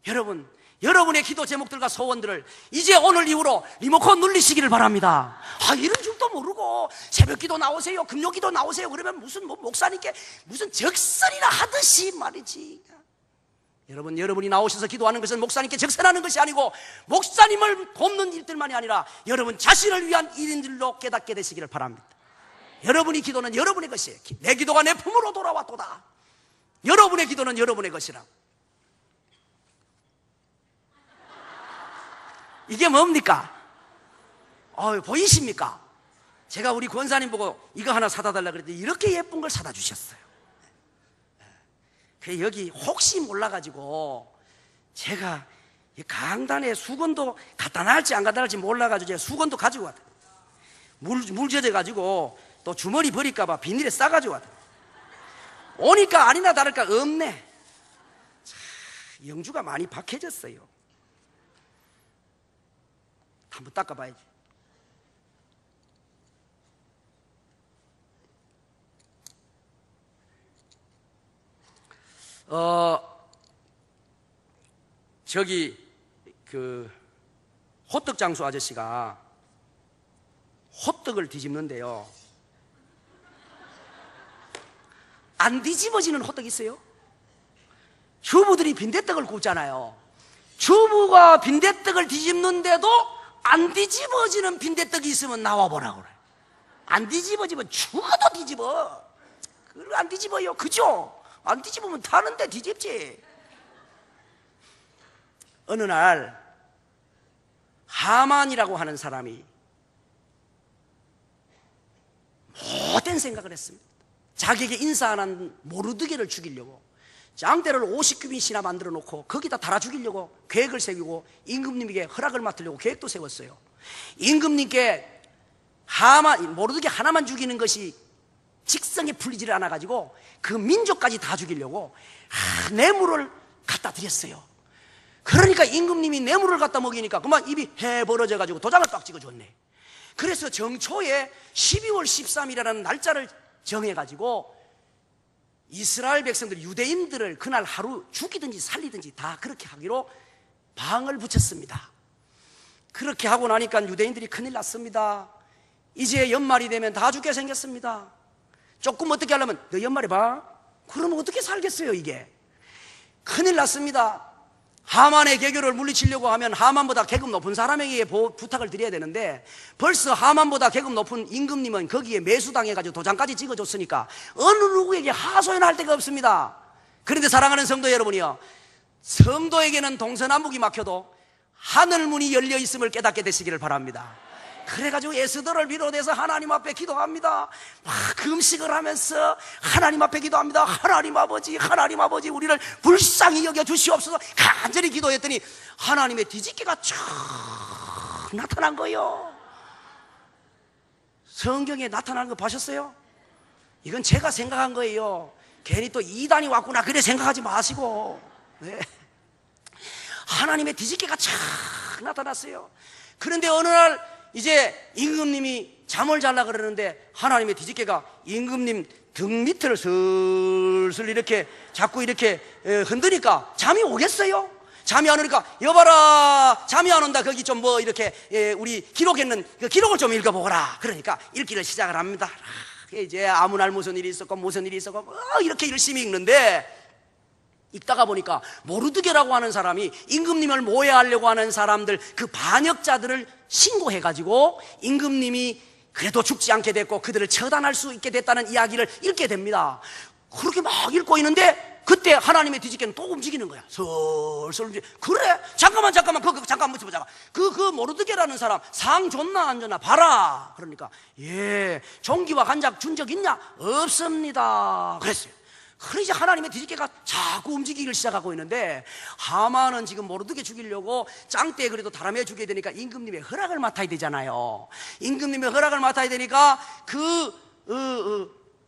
여러분, 여러분의 기도 제목들과 소원들을 이제 오늘 이후로 리모컨 눌리시기를 바랍니다. 이런 줄도 모르고 새벽 기도 나오세요, 금요 기도 나오세요 그러면 무슨 목사님께 무슨 적설이나 하듯이 말이지. 여러분, 여러분이 나오셔서 기도하는 것은 목사님께 적설하는 것이 아니고 목사님을 돕는 일들만이 아니라 여러분 자신을 위한 일인들로 깨닫게 되시기를 바랍니다. 여러분이 기도는 여러분의 것이에요. 내 기도가 내 품으로 돌아왔도다. 여러분의 기도는 여러분의 것이라. 이게 뭡니까? 보이십니까? 제가 우리 권사님 보고 이거 하나 사다 달라 그랬더니 이렇게 예쁜 걸 사다 주셨어요. 그래, 여기 혹시 몰라가지고 제가 강단에 수건도 갖다 놔할지 안 갖다 놔할지 몰라가지고 제가 수건도 가지고 왔다. 물 젖어가지고 또 주머니 버릴까봐 비닐에 싸가지고 왔다. 오니까 아니나 다를까 없네. 참, 영주가 많이 박해졌어요. 한번 닦아봐야지. 저기 호떡 장수 아저씨가 호떡을 뒤집는데요, 안 뒤집어지는 호떡이 있어요? 주부들이 빈대떡을 굽잖아요. 주부가 빈대떡을 뒤집는데도 안 뒤집어지는 빈대떡이 있으면 나와보라고 그래. 안 뒤집어지면 죽어도 뒤집어. 그걸 안 뒤집어요. 그죠? 안 뒤집으면 타는데 뒤집지. 어느 날 하만이라고 하는 사람이 못된 생각을 했습니다. 자기에게 인사 안 한 모르드게를 죽이려고 장대를 50규빗이나 만들어 놓고 거기다 달아 죽이려고 계획을 세우고 임금님에게 허락을 맡으려고 계획도 세웠어요. 임금님께 모르드게 하나만 죽이는 것이 직성에 풀리지를 않아가지고 그 민족까지 다 죽이려고 뇌물을 갖다 드렸어요. 그러니까 임금님이 뇌물을 갖다 먹이니까 그만 입이 해 벌어져가지고 도장을 딱 찍어줬네. 그래서 정초에 12월 13일이라는 날짜를 정해가지고 이스라엘 백성들, 유대인들을 그날 하루 죽이든지 살리든지 다 그렇게 하기로 방을 붙였습니다. 그렇게 하고 나니까 유대인들이 큰일 났습니다. 이제 연말이 되면 다 죽게 생겼습니다. 조금 어떻게 하려면 너 연말에 봐? 그러면 어떻게 살겠어요 이게? 큰일 났습니다. 하만의 개교를 물리치려고 하면 하만보다 계급 높은 사람에게 부탁을 드려야 되는데 벌써 하만보다 계급 높은 임금님은 거기에 매수당해가지고 도장까지 찍어줬으니까 어느 누구에게 하소연할 데가 없습니다. 그런데 사랑하는 성도 여러분이요, 성도에게는 동서남북이 막혀도 하늘문이 열려 있음을 깨닫게 되시기를 바랍니다. 그래가지고 에스더를 비롯해서 하나님 앞에 기도합니다. 막 금식을 하면서 하나님 앞에 기도합니다. 하나님 아버지 우리를 불쌍히 여겨 주시옵소서 간절히 기도했더니 하나님의 뒤집개가 쫙 나타난 거예요. 성경에 나타난 거 보셨어요? 이건 제가 생각한 거예요. 괜히 또 이단이 왔구나 그래 생각하지 마시고. 네. 하나님의 뒤집개가 쫙 나타났어요. 그런데 어느 날 이제 임금님이 잠을 자려고 그러는데 하나님의 뒤집개가 임금님 등 밑을 슬슬 이렇게 자꾸 이렇게 흔드니까 잠이 오겠어요? 잠이 안 오니까 여봐라 잠이 안 온다 거기 좀 뭐 이렇게 우리 기록했는 그 기록을 좀 읽어보거라. 그러니까 읽기를 시작을 합니다. 이제 아무 날 무슨 일이 있었고 무슨 일이 있었고 이렇게 열심히 읽는데 읽다가 보니까 모르드게라고 하는 사람이 임금님을 모해하려고 하는 사람들 그 반역자들을 신고해가지고 임금님이 그래도 죽지 않게 됐고 그들을 처단할 수 있게 됐다는 이야기를 읽게 됩니다. 그렇게 막 읽고 있는데 그때 하나님의 뒤집개는 또 움직이는 거야. 슬슬 움직여. 그래 잠깐만 잠깐 묻혀보자. 그 모르드게라는 사람 상 줬나 안 줬나 봐라. 그러니까 예 종기와 간작 준 적 있냐? 없습니다 그랬어요. 그러자 하나님의 뒤집개가 자꾸 움직이기 시작하고 있는데 하만은 지금 모르드게 죽이려고 짱때 그래도 다람에 죽여야 되니까 임금님의 허락을 맡아야 되잖아요. 임금님의 허락을 맡아야 되니까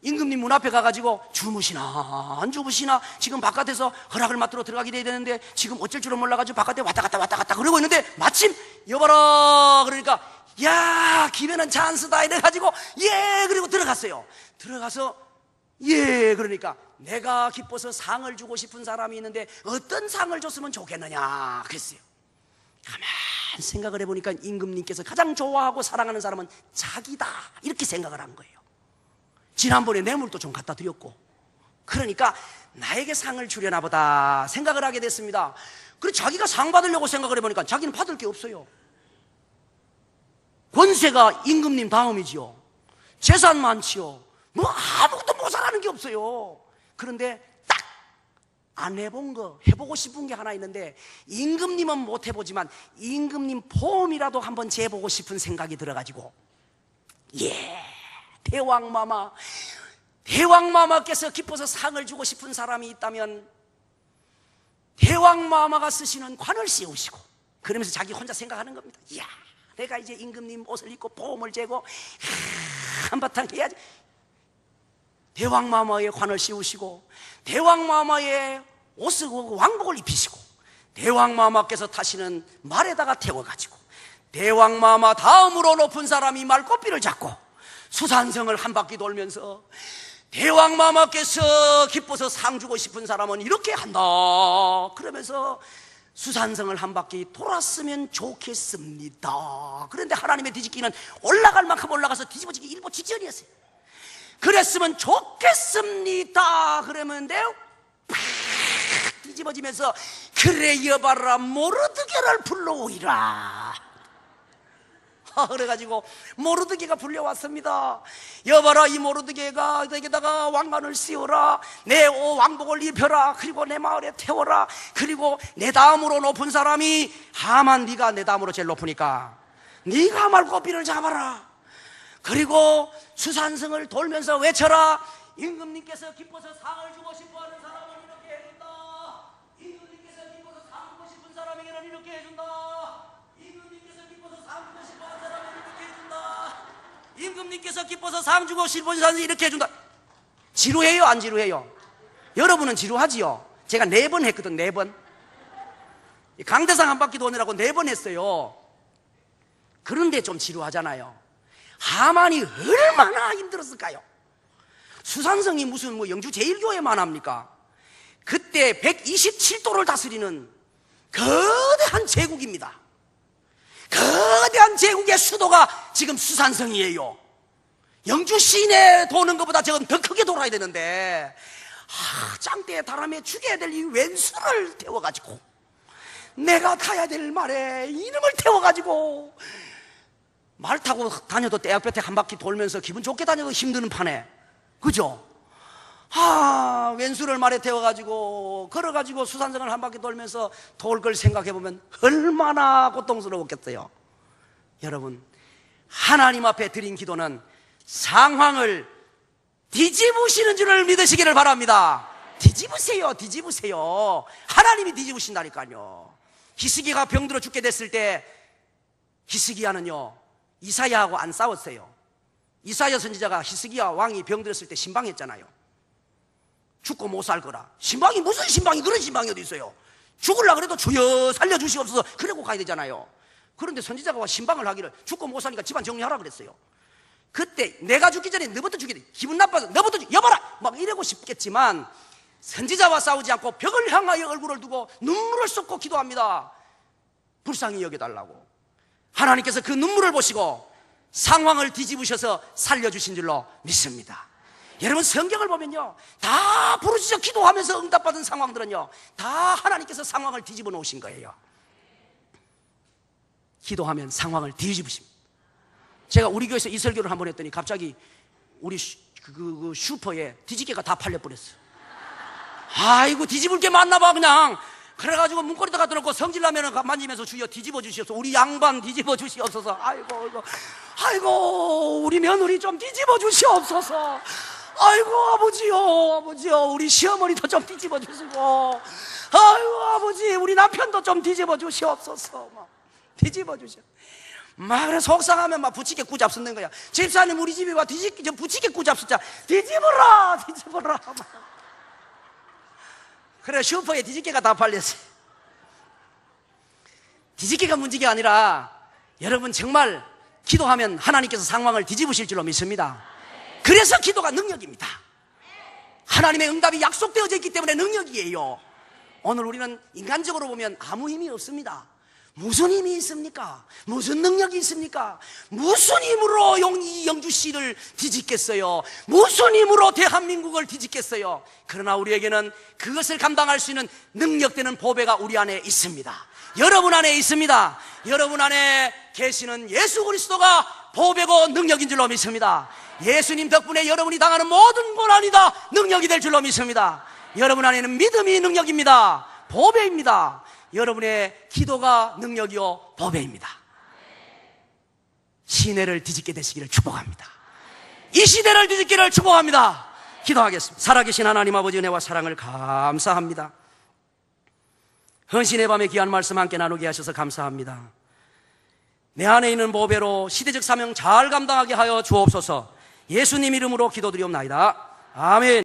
임금님 문 앞에 가가지고 주무시나 안 주무시나 지금 바깥에서 허락을 맡으러 들어가게 돼야 되는데 지금 어쩔 줄은 몰라가지고 바깥에 왔다 갔다 그러고 있는데 마침 여봐라 그러니까 야 기회는 찬스다 이래가지고 예 그리고 들어갔어요. 들어가서 예, 그러니까 내가 기뻐서 상을 주고 싶은 사람이 있는데 어떤 상을 줬으면 좋겠느냐 그랬어요. 가만 생각을 해보니까 임금님께서 가장 좋아하고 사랑하는 사람은 자기다 이렇게 생각을 한 거예요. 지난번에 뇌물도 좀 갖다 드렸고, 그러니까 나에게 상을 주려나 보다 생각을 하게 됐습니다. 그리고 자기가 상 받으려고 생각을 해보니까 자기는 받을 게 없어요. 권세가 임금님 다음이지요. 재산 많지요. 뭐 아무것도 모자라는 게 없어요. 그런데 딱 안 해본 거, 해보고 싶은 게 하나 있는데, 임금님은 못 해보지만 임금님 포옹이라도 한번 재보고 싶은 생각이 들어가지고, 대왕마마께서 기뻐서 상을 주고 싶은 사람이 있다면 대왕마마가 쓰시는 관을 씌우시고, 그러면서 자기 혼자 생각하는 겁니다. 이야, 내가 이제 임금님 옷을 입고 포옹을 재고 한바탕 해야지. 대왕마마의 관을 씌우시고, 대왕마마의 옷을 왕복을 입히시고, 대왕마마께서 타시는 말에다가 태워가지고, 대왕마마 다음으로 높은 사람이 말꽃비를 잡고 수산성을 한 바퀴 돌면서, 대왕마마께서 기뻐서 상 주고 싶은 사람은 이렇게 한다 그러면서 수산성을 한 바퀴 돌았으면 좋겠습니다. 그런데 하나님의 뒤집기는 올라갈 만큼 올라가서 뒤집어지기 일보 직전이었어요. 그랬으면 좋겠습니다 그러면 팍 뒤집어지면서, 그래 여봐라 모르드게를 불러오이라. 그래가지고 모르드게가 불려왔습니다. 여봐라, 이 모르드게가 내게다가 왕관을 씌워라, 내 왕복을 입혀라, 그리고 내 마을에 태워라, 그리고 내 다음으로 높은 사람이 하만, 네가 내 다음으로 제일 높으니까 네가 말꽃비를 잡아라. 그리고 수산성을 돌면서 외쳐라, 임금님께서 기뻐서 상을 주고 싶어하는 사람은 이렇게 해준다. 임금님께서 기뻐서 상 주고 싶은 사람에게는 이렇게 해준다. 임금님께서 기뻐서 상 주고 싶어하는 사람은 이렇게 해준다. 임금님께서 기뻐서 상 주고 싶은 사람은 이렇게 해준다. 지루해요, 안 지루해요? 여러분은 지루하지요? 제가 4번 했거든, 4번. 강대상 한 바퀴 도느라고 4번 했어요. 그런데 좀 지루하잖아요. 하만이 얼마나 힘들었을까요? 수산성이 무슨 영주 제1교회만 합니까? 그때 127도를 다스리는 거대한 제국입니다. 거대한 제국의 수도가 지금 수산성이에요. 영주 시내 도는 것보다 저건 더 크게 돌아야 되는데, 짱대에 다람에 죽여야 될 이 왼수를 태워가지고, 내가 타야 될 말에 이놈을 태워가지고 말 타고 다녀도 떼약볕에 한 바퀴 돌면서 기분 좋게 다녀도 힘드는 판에, 그죠? 왼수를 말에 태워가지고 걸어가지고 수산성을 한 바퀴 돌면서 돌 걸 생각해보면 얼마나 고통스러웠겠어요. 여러분, 하나님 앞에 드린 기도는 상황을 뒤집으시는 줄을 믿으시기를 바랍니다. 뒤집으세요, 뒤집으세요. 하나님이 뒤집으신다니까요. 히스기야가 병들어 죽게 됐을 때 히스기야는요 이사야하고 안 싸웠어요. 이사야 선지자가 히스기야 왕이 병들었을 때 신방했잖아요. 죽고 못 살 거라. 신방이 무슨 신방이, 그런 신방이 어디 있어요? 죽으려고 그래도 주여 살려주시옵소서 그러고 가야 되잖아요. 그런데 선지자가 신방을 하기를 죽고 못 사니까 집안 정리하라 그랬어요. 그때 내가 죽기 전에 너부터 죽게 돼, 기분 나빠서 너부터 여봐라 막 이러고 싶겠지만, 선지자와 싸우지 않고 벽을 향하여 얼굴을 두고 눈물을 쏟고 기도합니다. 불쌍히 여겨달라고. 하나님께서 그 눈물을 보시고 상황을 뒤집으셔서 살려주신 줄로 믿습니다. 여러분, 성경을 보면요 다 부르짖어 기도하면서 응답받은 상황들은요 다 하나님께서 상황을 뒤집어 놓으신 거예요. 기도하면 상황을 뒤집으십니다. 제가 우리 교회에서 이 설교를 한번 했더니 갑자기 우리 슈퍼에 뒤집개가 다 팔려버렸어요. 아이고, 뒤집을 게 많나 봐 그냥. 그래가지고 문고리다 갖다 놓고 성질나면 만지면서 주여 뒤집어 주시옵소서, 우리 양반 뒤집어 주시옵소서, 아이고 우리 며느리 좀 뒤집어 주시옵소서, 아이고 아버지요 우리 시어머니도 좀 뒤집어 주시고, 아이고 아버지 우리 남편도 좀 뒤집어 주시옵소서. 막 뒤집어 주시오. 막 그래 속상하면 막 부치게 꾸잡 쓰는 거야. 집사님 우리 집에 와 부치게 꾸잡 쓰자. 뒤집어라 막. 그래 슈퍼에 뒤집개가 다 팔렸어요. 뒤집개가 문제가 아니라 여러분 정말 기도하면 하나님께서 상황을 뒤집으실 줄로 믿습니다. 그래서 기도가 능력입니다. 하나님의 응답이 약속되어져 있기 때문에 능력이에요. 오늘 우리는 인간적으로 보면 아무 힘이 없습니다. 무슨 힘이 있습니까? 무슨 능력이 있습니까? 무슨 힘으로 이영주 씨를 뒤집겠어요? 무슨 힘으로 대한민국을 뒤집겠어요? 그러나 우리에게는 그것을 감당할 수 있는 능력되는 보배가 우리 안에 있습니다. 여러분 안에 있습니다. 여러분 안에 계시는 예수 그리스도가 보배고 능력인 줄로 믿습니다. 예수님 덕분에 여러분이 당하는 모든 고난이 다 능력이 될 줄로 믿습니다. 여러분 안에는 믿음이 능력입니다. 보배입니다. 여러분의 기도가 능력이요 보배입니다. 시내를 뒤집게 되시기를 축복합니다. 이 시대를 뒤집기를 축복합니다. 기도하겠습니다. 살아계신 하나님 아버지 은혜와 사랑을 감사합니다. 헌신의 밤에 귀한 말씀 함께 나누게 하셔서 감사합니다. 내 안에 있는 보배로 시대적 사명 잘 감당하게 하여 주옵소서. 예수님 이름으로 기도드리옵나이다. 아멘.